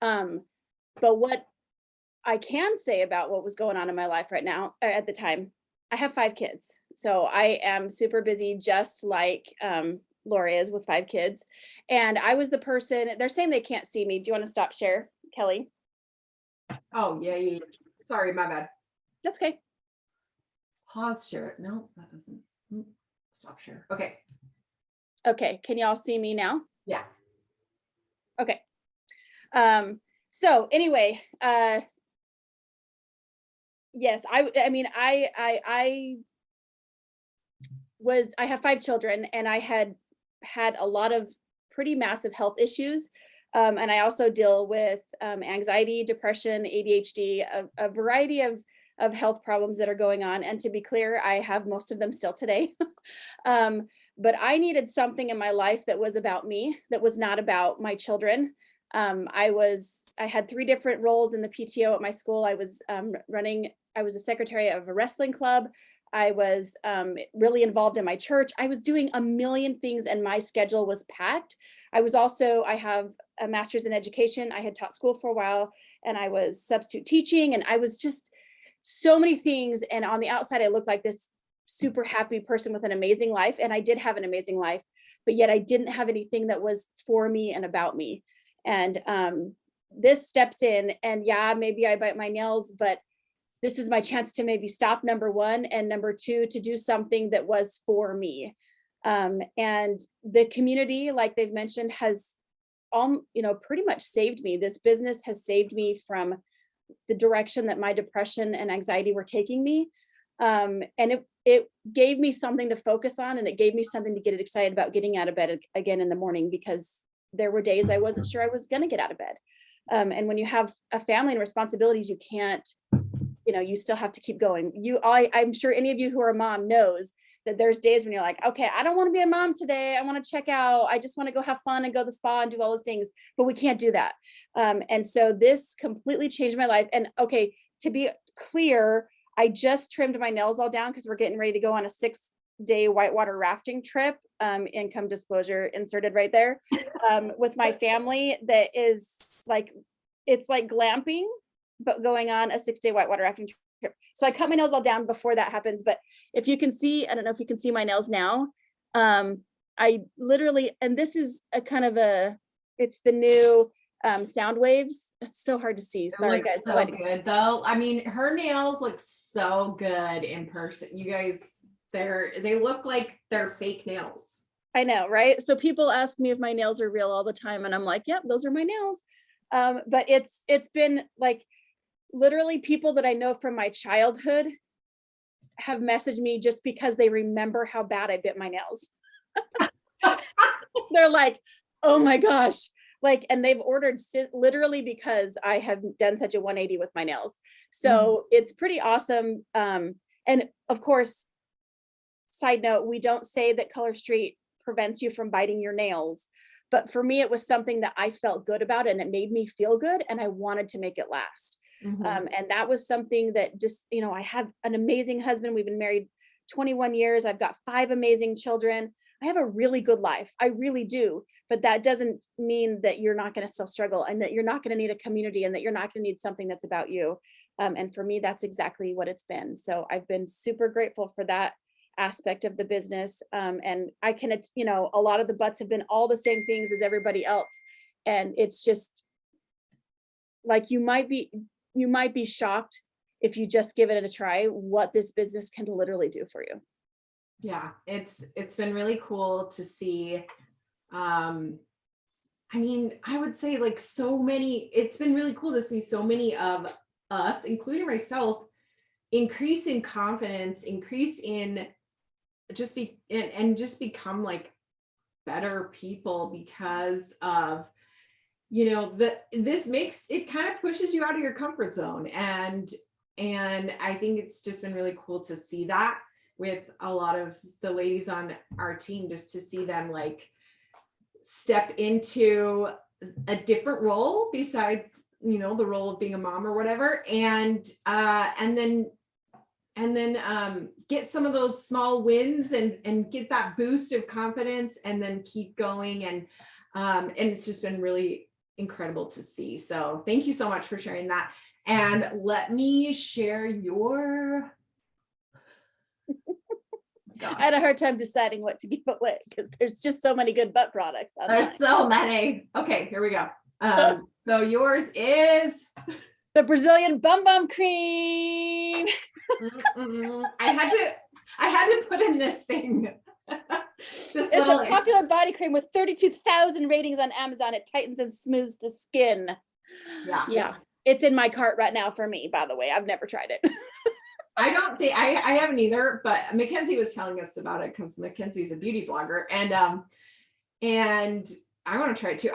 But what I can say about what was going on in my life right now, at the time, I have 5 kids. So I am super busy, just like Lori is with 5 kids. And I was the person, they're saying they can't see me. Do you want to stop share, Kelly? Oh, yeah. Sorry, my bad. That's okay. Pause share. No, that doesn't. Stop share. Okay. Okay. Can y'all see me now? Yeah. Okay. So anyway, yes, I have 5 children and I had a lot of pretty massive health issues. And I also deal with anxiety, depression, ADHD, a variety of health problems that are going on. And to be clear, I have most of them still today. But I needed something in my life that was about me, that was not about my children. I had 3 different roles in the PTO at my school. I was a secretary of a wrestling club. I was really involved in my church. I was doing a million things and my schedule was packed. I have a master's in education. I had taught school for a while and I was substitute teaching and I was just so many things. And on the outside, I looked like this super happy person with an amazing life. And I did have an amazing life, but yet I didn't have anything that was for me and about me. And this steps in and yeah, maybe I bite my nails, but this is my chance to maybe stop, number 1, and number 2, to do something that was for me. And the community, like they've mentioned, has pretty much saved me. This business has saved me from the direction that my depression and anxiety were taking me. And it gave me something to focus on, and it gave me something to get excited about getting out of bed again in the morning, because there were days I wasn't sure I was going to get out of bed. And when you have a family and responsibilities, you can't, you still have to keep going. I'm sure any of you who are a mom knows that there's days when you're like, okay, I don't want to be a mom today. I want to check out. I just want to go have fun and go to the spa and do all those things, but we can't do that. And so this completely changed my life. And okay, to be clear, I just trimmed my nails all down because we're getting ready to go on a 6-day whitewater rafting trip. Income disclosure inserted right there, with my family. That is like, it's like glamping, but going on a 6-day whitewater rafting trip. So I cut my nails all down before that happens. But if you can see, I don't know if you can see my nails now. I literally, and this is a kind of it's the new sound waves. It's so hard to see. Sorry guys. So good though. I mean, her nails look so good in person. You guys, they look like they're fake nails. I know, right? So people ask me if my nails are real all the time, and I'm like, yep, those are my nails. But it's been like, literally people that I know from my childhood have messaged me just because they remember how bad I bit my nails. They're like, oh my gosh. Like, and they've ordered literally because I have done such a 180 with my nails. So it's pretty awesome. And of course, side note, we don't say that Color Street prevents you from biting your nails. But for me, it was something that I felt good about, and it made me feel good, and I wanted to make it last. And that was something that just, I have an amazing husband. We've been married 21 years. I've got 5 amazing children. I have a really good life. I really do. But that doesn't mean that you're not going to still struggle, and that you're not going to need a community, and that you're not going to need something that's about you. And for me, that's exactly what it's been. So I've been super grateful for that aspect of the business. And I can, a lot of the butts have been all the same things as everybody else. And it's just like, you might be shocked if you just give it a try, what this business can literally do for you. Yeah, it's been really cool to see. I mean, I would say like it's been really cool to see so many of us, including myself, increase in confidence, increase in just become like better people because of, this makes it kind of pushes you out of your comfort zone. And I think it's just been really cool to see that with a lot of the ladies on our team, just to see them like step into a different role besides, the role of being a mom or whatever. And then get some of those small wins and get that boost of confidence, and then keep going. And it's just been really incredible to see. So thank you so much for sharing that. And let me share your. I had a hard time deciding what to give away because there's just so many good butt products. There's so many. Okay, here we go. So yours is the Brazilian Bum Cream. I had to put in this thing. It's a popular body cream with 32,000 ratings on Amazon. It tightens and smooths the skin. Yeah. It's in my cart right now for me, by the way. I've never tried it. I don't think I haven't either, but Mackenzie was telling us about it because Mackenzie's a beauty blogger, and I want to try it too.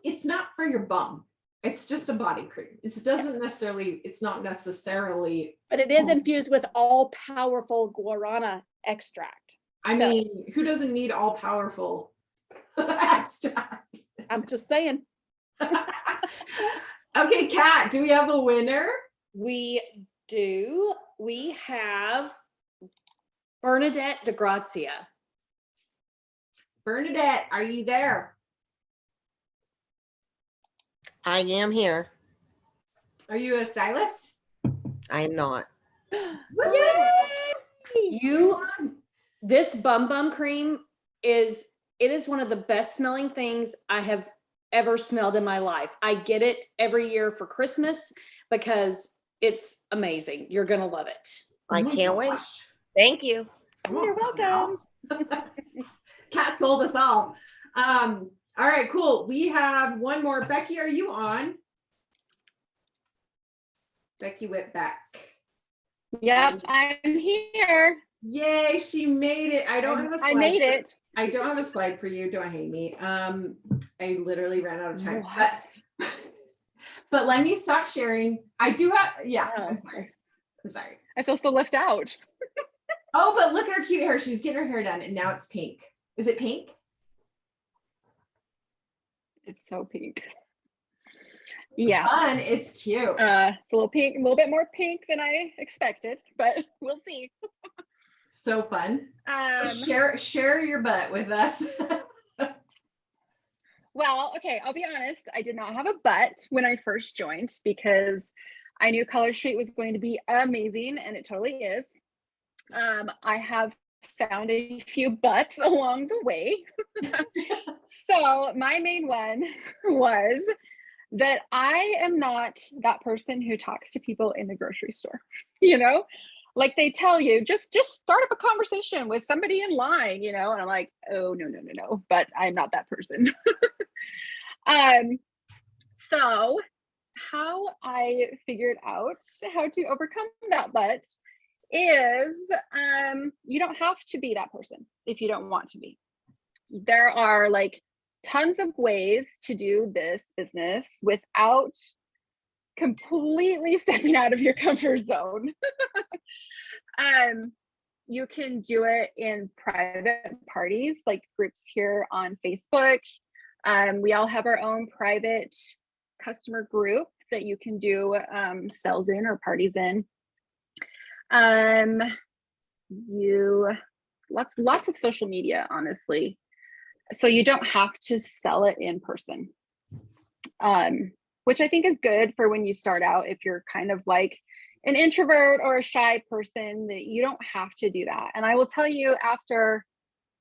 It's not for your bum. It's just a body cream. It's not necessarily. But it is infused with all powerful guarana extract. I mean, who doesn't need all powerful extract? I'm just saying. Okay, Kat, do we have a winner? We do. We have Bernadette DeGrazia. Bernadette, are you there? I am here. Are you a stylist? I am not. This Bum Cream is one of the best smelling things I have ever smelled in my life. I get it every year for Christmas because it's amazing. You're going to love it. I can't wait. Thank you. You're welcome. Kat sold us all. All right, cool. We have one more. Becky, are you on? Becky Whitbeck. Yep, I'm here. Yay, she made it. I don't have a slide. I made for- it. I don't have a slide for you. Don't hate me. I literally ran out of time. But let me stop sharing. I do have, yeah. I'm sorry. I'm sorry. I feel so left out. Oh, but look at her cute hair. She's getting her hair done and now it's pink. Is it pink? It's so pink. Yeah. Fun. It's cute. It's a little pink, a little bit more pink than I expected, but we'll see. So fun. Share your butt with us. Well, okay, I'll be honest. I did not have a butt when I first joined because I knew Color Street was going to be amazing, and it totally is. I have found a few butts along the way. So my main one was that I am not that person who talks to people in the grocery store, you know? Like they tell you, just start up a conversation with somebody in line, you know? And I'm like, oh, no, but I'm not that person. So how I figured out how to overcome that butt is you don't have to be that person if you don't want to be. There are like tons of ways to do this business without completely stepping out of your comfort zone. You can do it in private parties, like groups here on Facebook. We all have our own private customer group that you can do sales in or parties in. Lots of social media, honestly. So you don't have to sell it in person, which I think is good for when you start out. If you're kind of like an introvert or a shy person, that you don't have to do that. And I will tell you, after,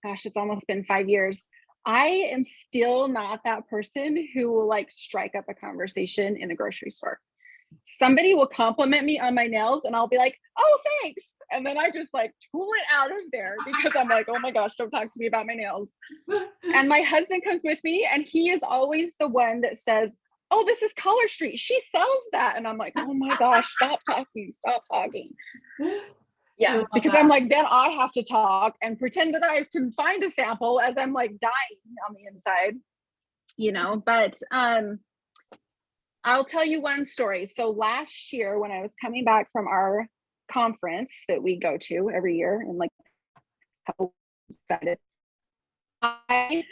gosh, it's almost been 5 years, I am still not that person who will like strike up a conversation in the grocery store. Somebody will compliment me on my nails and I'll be like, oh, thanks. And then I just like tool it out of there because I'm like, oh my gosh, don't talk to me about my nails. And my husband comes with me and he is always the one that says, oh, this is Color Street. She sells that. And I'm like, oh my gosh, stop talking. Yeah, because I'm like, then I have to talk and pretend that I can find a sample as I'm like dying on the inside, you know, but I'll tell you one story. So last year when I was coming back from our conference that we go to every year and like a couple excited, I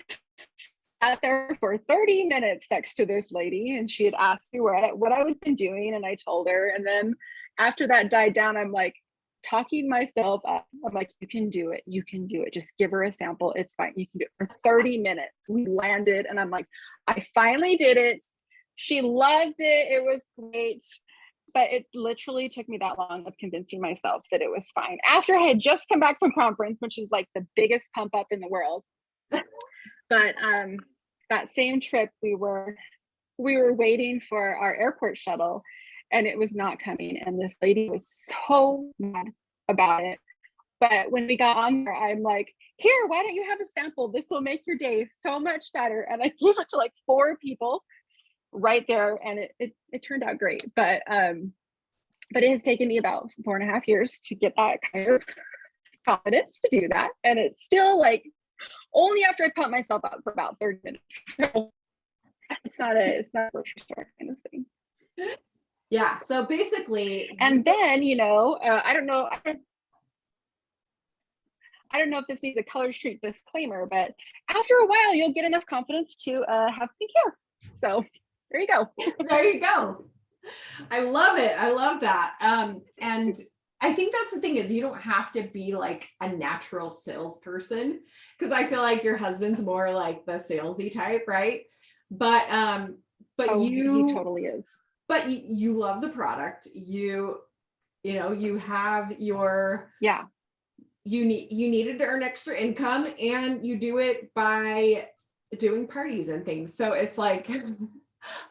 sat there for 30 minutes next to this lady and she had asked me what I was been doing and I told her. And then after that died down, I'm like talking myself up. I'm like, you can do it. Just give her a sample. It's fine. You can do it for 30 minutes. We landed and I'm like, I finally did it. She loved it. It was great. But it literally took me that long of convincing myself that it was fine. After I had just come back from conference, which is like the biggest pump up in the world. But that same trip, we were waiting for our airport shuttle and it was not coming. And this lady was so mad about it. But when we got on there, I'm like, here, why don't you have a sample? This will make your day so much better. And I gave it to like 4 people right there and it turned out great. But it has taken me about 4.5 years to get that kind of confidence to do that. And it's still like only after I pump myself up for about 30 minutes. So it's not a grocery store kind of thing. Yeah. So basically, and then, you know, I don't know if this needs a Color Street disclaimer, but after a while, you'll get enough confidence to have pink hair. So there you go. There you go. I love it. I love that. And I think that's the thing is you don't have to be like a natural salesperson because I feel like your husband's more like the salesy type, right? But he totally is. But you love the product. You know, you have your you needed to earn extra income and you do it by doing parties and things. So it's like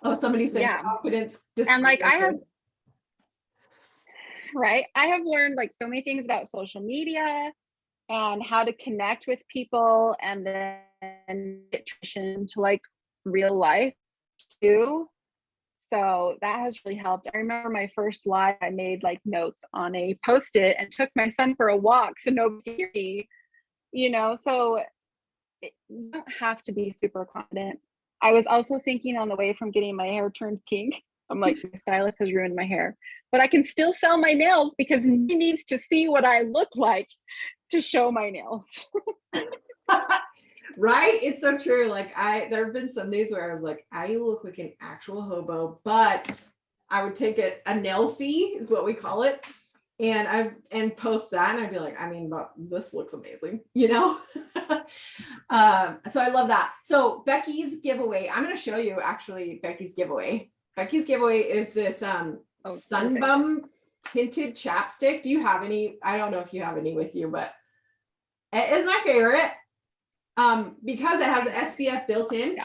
oh, somebody said confidence. And like I have learned like so many things about social media and how to connect with people and then transition to like real life too. So that has really helped. I remember my first live, I made like notes on a Post-it and took my son for a walk so nobody could hear me, you know, so you don't have to be super confident. I was also thinking on the way from getting my hair turned pink, I'm like, my stylist has ruined my hair, but I can still sell my nails because he needs to see what I look like to show my nails. Right? It's so true. Like there have been some days where I was like, I look like an actual hobo, but I would take a nail fee is what we call it. And post that and I'd be like, I mean, but this looks amazing, you know? So I love that. So Becky's giveaway, I'm going to show you actually Becky's giveaway. Becky's giveaway is this Sunbum tinted chapstick. Do you have any? I don't know if you have any with you, but it is my favorite because it has SPF built in. Yeah.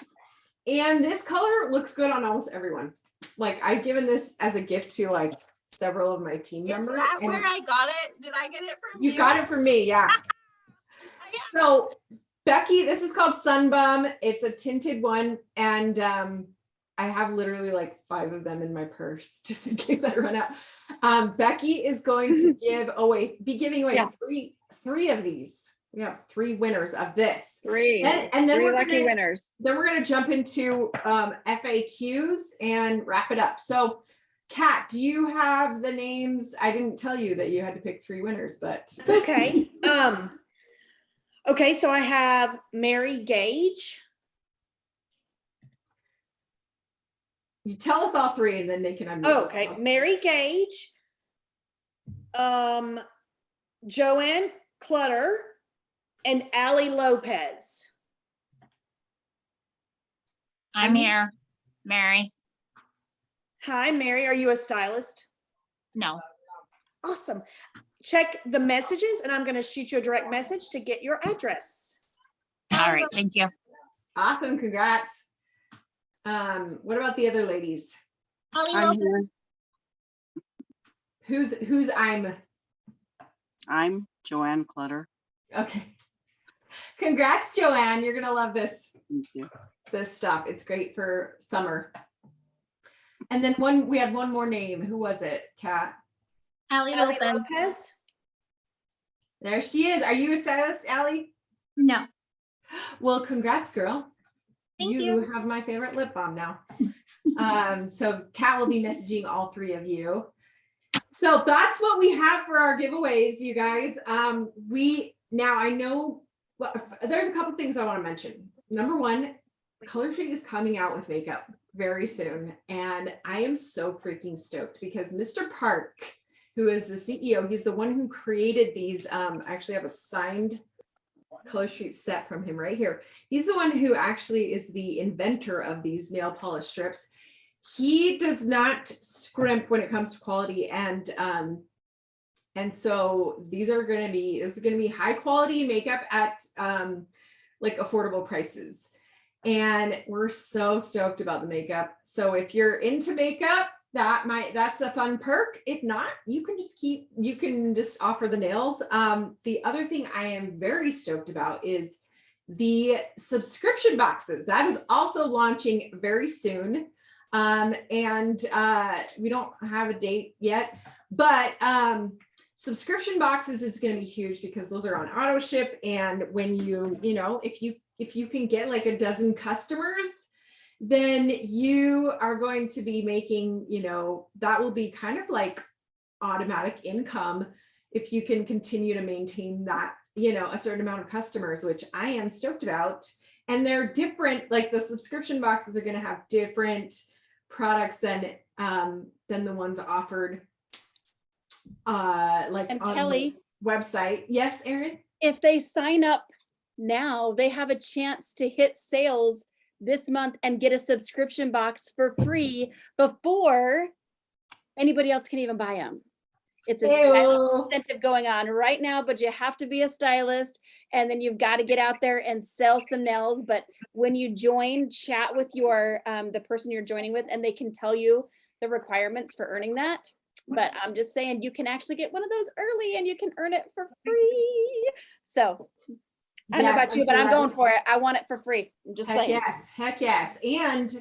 And this color looks good on almost everyone. Like I've given this as a gift to like several of my team members. Is that where I got it? Did I get it from you? You got it from me, yeah. So Becky, this is called Sunbum. It's a tinted one. And I have literally like 5 of them in my purse just in case I run out. Becky is going to be giving away three of these. We have 3 winners of this. And then 3 lucky winners. Then we're going to jump into FAQs and wrap it up. So Kat, do you have the names? I didn't tell you that you had to pick 3 winners, but it's okay. Okay, so I have Mary Gage. You tell us all 3 and then they can unmute. Okay, Mary Gage, Joanne Clutter, and Allie Lopez. I'm here, Mary. Hi, Mary. Are you a stylist? No. Awesome. Check the messages and I'm going to shoot you a direct message to get your address. All right. Thank you. Awesome. Congrats. What about the other ladies? I'm here. Who's I'm Joanne Clutter. Okay. Congrats, Joanne. You're gonna love this. Thank you. This stuff. It's great for summer. And then we had one more name. Who was it? Kat? Allie Lopez. There she is. Are you a stylist, Allie? No. Well, congrats, girl. Thank You have my favorite lip balm now. So Kat will be messaging all 3 of you. So that's what we have for our giveaways, you guys. I know there's a couple things I want to mention. Number 1, Color Street is coming out with makeup very soon. And I am so freaking stoked because Mr. Park, who is the CEO, he's the one who created these. I actually have a signed Color Street set from him right here. He's the one who actually is the inventor of these nail polish strips. He does not scrimp when it comes to quality, and so this is going to be high quality makeup at like affordable prices, and we're so stoked about the makeup. So if you're into makeup, that's a fun perk. If not, you can just offer the nails. The other thing I am very stoked about is the subscription boxes. That is also launching very soon. And we don't have a date yet, but subscription boxes is going to be huge because those are on auto ship. And when if you can get like a dozen customers, then you are going to be making, that will be kind of like automatic income if you can continue to maintain that, a certain amount of customers, which I am stoked about. And they're different, like the subscription boxes are going to have different products than the ones offered like And on Kelly, the website. Yes, Erin? if they sign up now, they have a chance to hit sales this month and get a subscription box for free before anybody else can even buy them. It's a stylist incentive going on right now, but you have to be a stylist and then you've got to get out there and sell some nails. But when you join, chat with your the person you're joining with, and they can tell you the requirements for earning that. But I'm just saying you can actually get one of those early and you can earn it for free. So I don't know about you, but I'm going for it. I want it for free. I'm just saying. Heck yes. And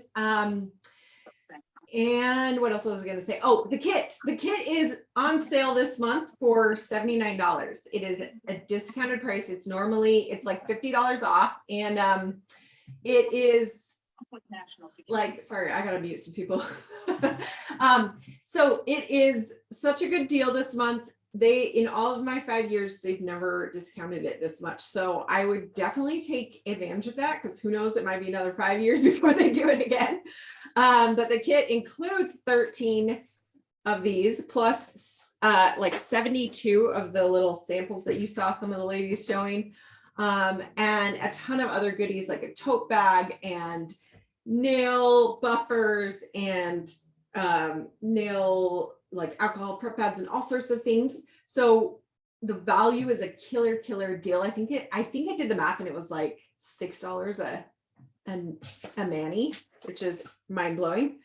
And what else was I going to say? Oh, the kit. The kit is on sale this month for $79. It is a discounted price. It's like $50 off. And it is like, sorry, I gotta mute some people. So it is such a good deal this month. In all of my 5 years, they've never discounted it this much. So I would definitely take advantage of that, because who knows, it might be another 5 years before they do it again. But the kit includes 13 of these plus like 72 of the little samples that you saw some of the ladies showing, and a ton of other goodies like a tote bag and nail buffers and nail like alcohol prep pads and all sorts of things. So the value is a killer deal. I think I did the math and it was like $6 a mani, which is mind blowing.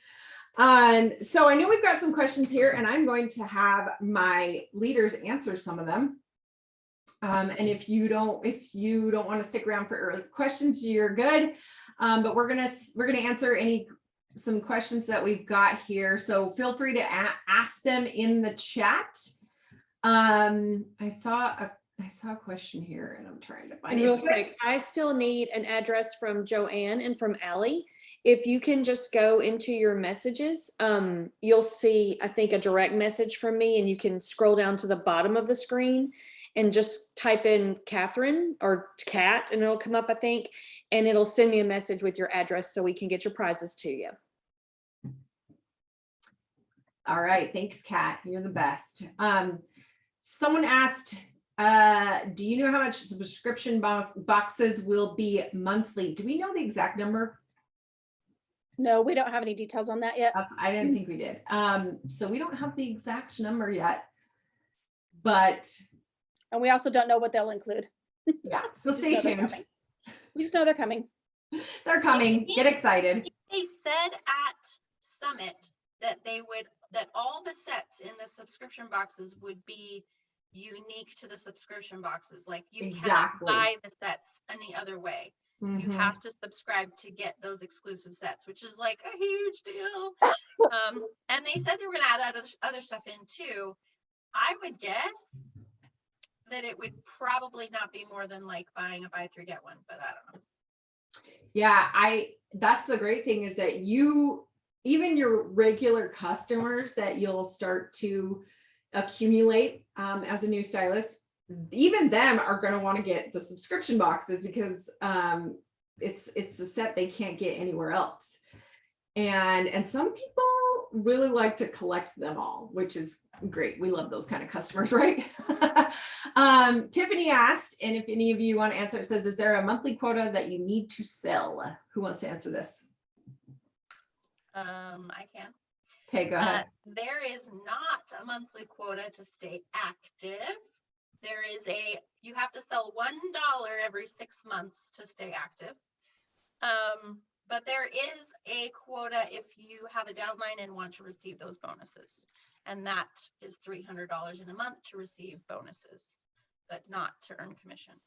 So I know we've got some questions here, and I'm going to have my leaders answer some of them. And if you don't want to stick around for questions, you're good. But we're gonna answer some questions that we've got here. So feel free to ask them in the chat. I saw a question here, and I'm trying to find And it. real quick, I still need an address from Joanne and from Allie. If you can just go into your messages, you'll see, I think, a direct message from me, and you can scroll down to the bottom of the screen and just type in Catherine or Kat, and it'll come up, I think, and it'll send me a message with your address so we can get your prizes to you. All right, thanks, Kat. You're the best. Someone asked, do you know how much subscription boxes will be monthly? Do we know the exact number? No, we don't have any details on that yet. I didn't think we did. So we don't have the exact number yet, and we also don't know what they'll include. Yeah, so stay tuned. We just know they're coming. They're coming. Get excited. They said at Summit that that all the sets in the subscription boxes would be unique to the subscription boxes. Like you can't buy the sets any other way. You have to subscribe to get those exclusive sets, which is like a huge deal. And they said they were gonna add other stuff in too. I would guess that it would probably not be more than like buying a buy three get one, but I don't know. Yeah, that's the great thing is that even your regular customers that you'll start to accumulate as a new stylist, even them are going to want to get the subscription boxes because it's a set they can't get anywhere else. And some people really like to collect them all, which is great. We love those kind of customers, right? Tiffany asked, and if any of you want to answer, it says, is there a monthly quota that you need to sell? Who wants to answer this? I can. Okay, go ahead. There is not a monthly quota to stay active. You have to sell $1 every 6 months to stay active. But there is a quota if you have a downline and want to receive those bonuses. And that is $300 in a month to receive bonuses, but not to earn commission.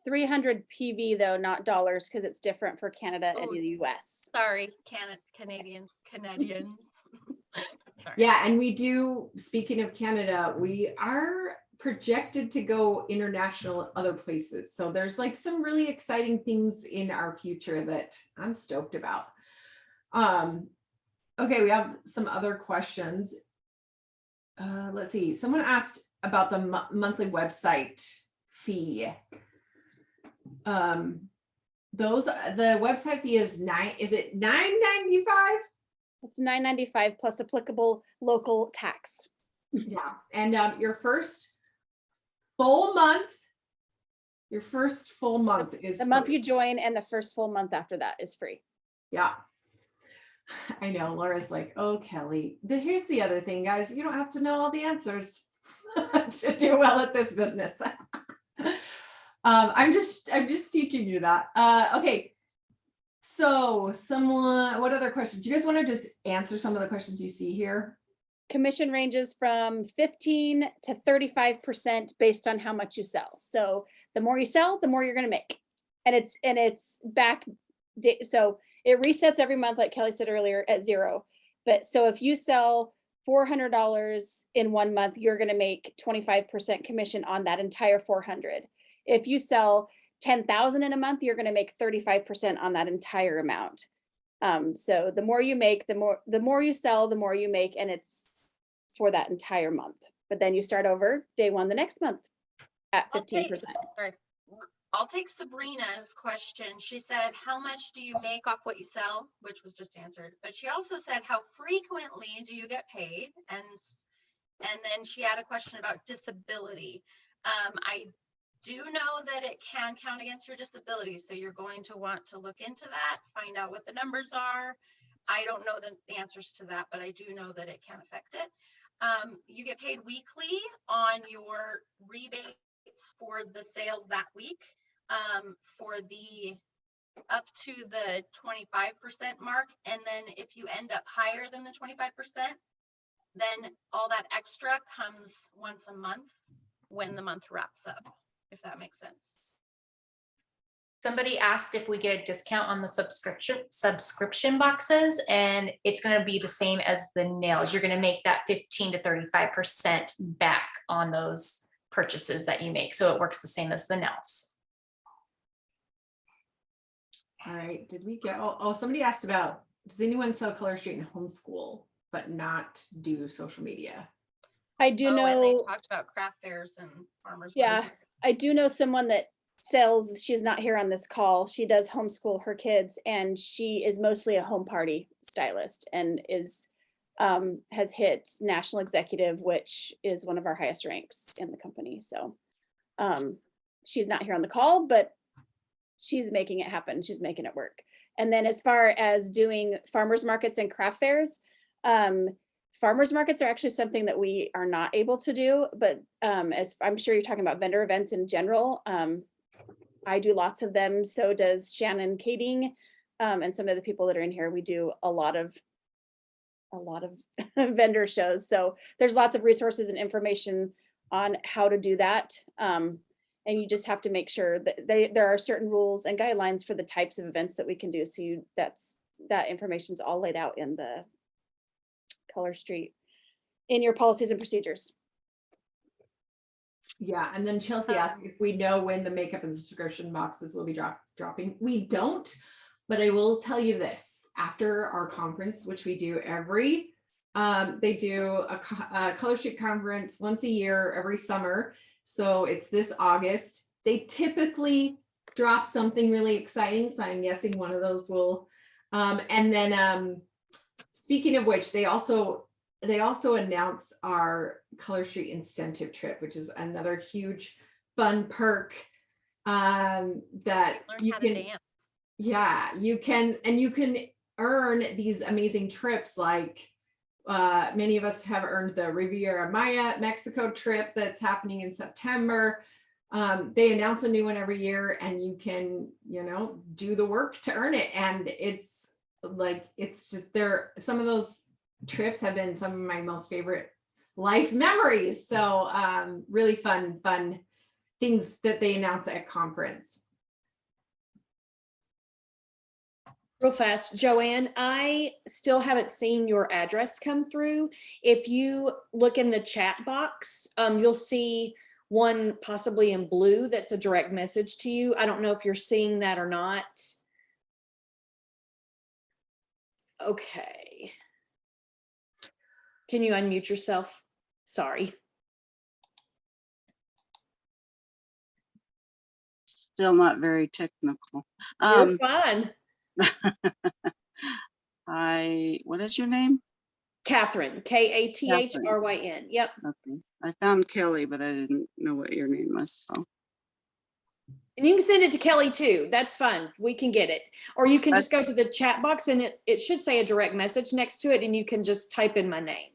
300 PV though, not dollars, because it's different for Canada and the US. Sorry, Canadians. Sorry. Yeah, and we do, speaking of Canada, we are projected to go international other places. So there's like some really exciting things in our future that I'm stoked about. Okay, we have some other questions. Let's see. Someone asked about the monthly website fee. The website fee is $9.95? It's $9.95 plus applicable local tax. Yeah, and your first full month is the month you join, and the first full month after that is free. Yeah. I know Laura's like, oh, Kelly, here's the other thing, guys. You don't have to know all the answers to do well at this business. I'm just teaching you that. Okay. So what other questions? Do you guys want to just answer some of the questions you see here? Commission ranges from 15 to 35% based on how much you sell. So the more you sell, the more you're going to make. And it's back. So it resets every month, like Kelly said earlier, at 0. But so if you sell $400 in 1 month, you're going to make 25% commission on that entire 400. If you sell 10,000 in a month, you're going to make 35% on that entire amount. So the more you make, the more you sell, the more you make, and it's for that entire month. But then you start over day 1 the next month at 15%. I'll take Sabrina's question. She said, how much do you make off what you sell? Which was just answered. But she also said, how frequently do you get paid? And then she had a question about disability. I do know that it can count against your disability. So you're going to want to look into that, find out what the numbers are. I don't know the answers to that, but I do know that it can affect it. You get paid weekly on your rebates for the sales that week. For the up to the 25% mark. And then if you end up higher than the 25%, then all that extra comes once a month when the month wraps up, if that makes sense. Somebody asked if we get a discount on the subscription boxes, and it's going to be the same as the nails. You're going to make that 15 to 35% back on those purchases that you make. So it works the same as the nails. All right, did we get, oh, somebody asked about, does anyone sell Color Street and homeschool, but not do social media? I do know. And they talked about craft fairs and farmers. Yeah, market. I do know someone that sells, she's not here on this call. She does homeschool her kids, and she is mostly a home party stylist and is has hit national executive, which is one of our highest ranks in the company. So she's not here on the call, but she's making it happen. She's making it work. And then as far as doing farmers markets and craft fairs, farmers markets are actually something that we are not able to do, but as I'm sure you're talking about vendor events in general, I do lots of them. So does Shannon Kading, and some of the people that are in here. We do a lot of vendor shows. So there's lots of resources and information on how to do that. And you just have to make sure that there are certain rules and guidelines for the types of events that we can do. So that information's all laid out in the Color Street, in your policies and procedures. Yeah, and then Chelsea asked if we know when the makeup and subscription boxes will be dropping. We don't, but I will tell you this, after our conference, which we do they do a Color Street conference once a year, every summer. So it's this August. They typically drop something really exciting. So I'm guessing one of those will. And then speaking of which, they also announce our Color Street incentive trip, which is another huge fun perk that you can dance. Yeah, you can earn these amazing trips. Like many of us have earned the Riviera Maya Mexico trip that's happening in September. They announce a new one every year, and you can, do the work to earn it. And it's just some of those trips have been some of my most favorite life memories. So really fun things that they announce at conference. Real fast, Joanne, I still haven't seen your address come through. If you look in the chat box, you'll see one possibly in blue that's a direct message to you. I don't know if you're seeing that or not. Okay. Can you unmute yourself? Sorry. Still not very technical. You're fine. What is your name? Catherine, Kathryn. Yep. Okay. I found Kelly, but I didn't know what your name was. So. And you can send it to Kelly too. That's fine. We can get it. Or you can just go to the chat box, and it should say a direct message next to it, and you can just type in my name.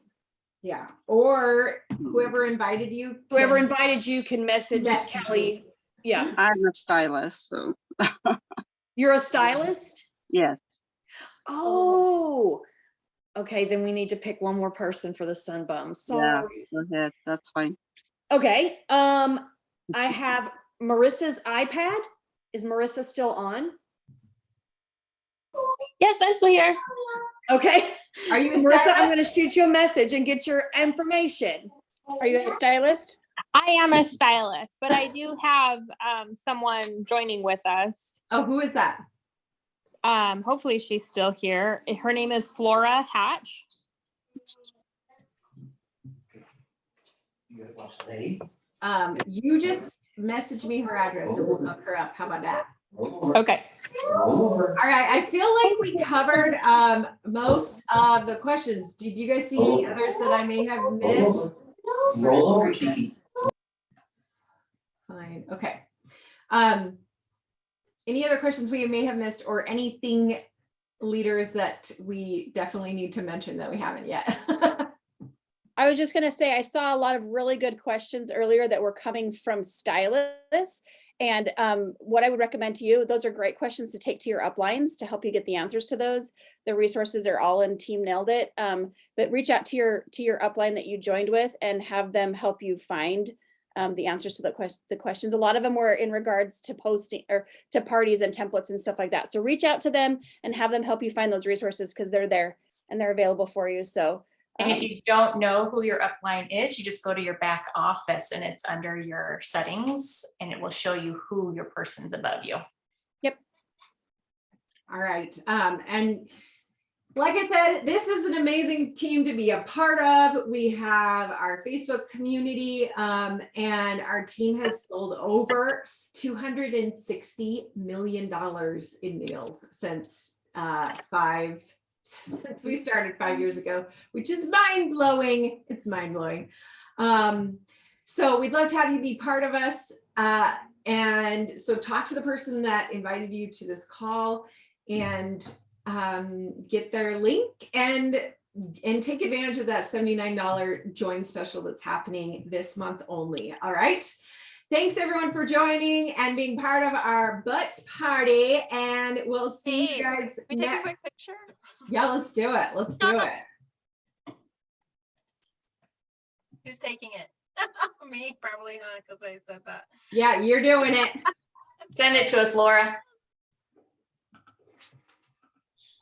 Yeah. Or whoever invited you. Can message Kelly. Yeah. I'm a stylist, so. You're a stylist? Yes. Oh, okay. Then we need to pick one more person for the sun bum. Sorry. Yeah, go ahead. That's fine. Okay. I have Marissa's iPad. Is Marissa still on? Yes, I'm still here. Okay. Are you a Marissa, I'm stylist? going to shoot you a message and get your information. Are you a stylist? I am a stylist, but I do have someone joining with us. Oh, who is that? Hopefully she's still here. Her name is Flora Hatch. You just message me her address and we'll look her up. How about that? Okay. All right. I feel like we covered most of the questions. Did you guys see any others that I may have missed? Fine. Okay. Any other questions we may have missed or anything, leaders, that we definitely need to mention that we haven't yet? I was just going to say, I saw a lot of really good questions earlier that were coming from stylists. And what I would recommend to you, those are great questions to take to your uplines to help you get the answers to those. The resources are all in Team Nailed It. But reach out to your upline that you joined with and have them help you find the answers to the questions. A lot of them were in regards to posting or to parties and templates and stuff like that. So reach out to them and have them help you find those resources because they're there and they're available for you. So. And if you don't know who your upline is, you just go to your back office and it's under your settings and it will show you who your person's above you. Yep. All right. And like I said, this is an amazing team to be a part of. We have our Facebook community and our team has sold over $260 million in meals since we started 5 years ago, which is mind blowing. It's mind blowing. So we'd love to have you be part of us. And so talk to the person that invited you to this call and get their link and take advantage of that $79 join special that's happening this month only. All right. Thanks everyone for joining and being part of our butt party, and we'll see you guys. Can we take a quick picture? Yeah, let's do it. Let's do it. Who's taking it? Me, probably, huh? Because I said that. Yeah, you're doing it. Send it to us, Laura.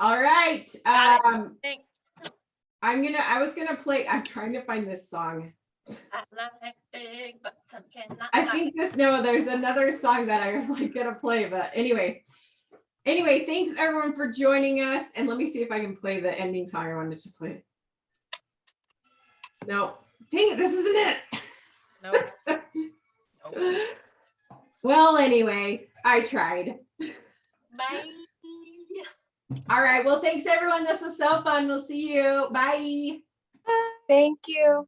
All right. Thanks. I was gonna play. I'm trying to find this song. I like big butts, some cannot I lie. think there's another song that I was like gonna play, but anyway, thanks everyone for joining us. And let me see if I can play the ending song I wanted to play. No, dang it, this isn't it. Nope. Nope. Well, anyway, I tried. Bye. All right, well, thanks everyone. This was so fun. We'll see you. Bye. Thank you.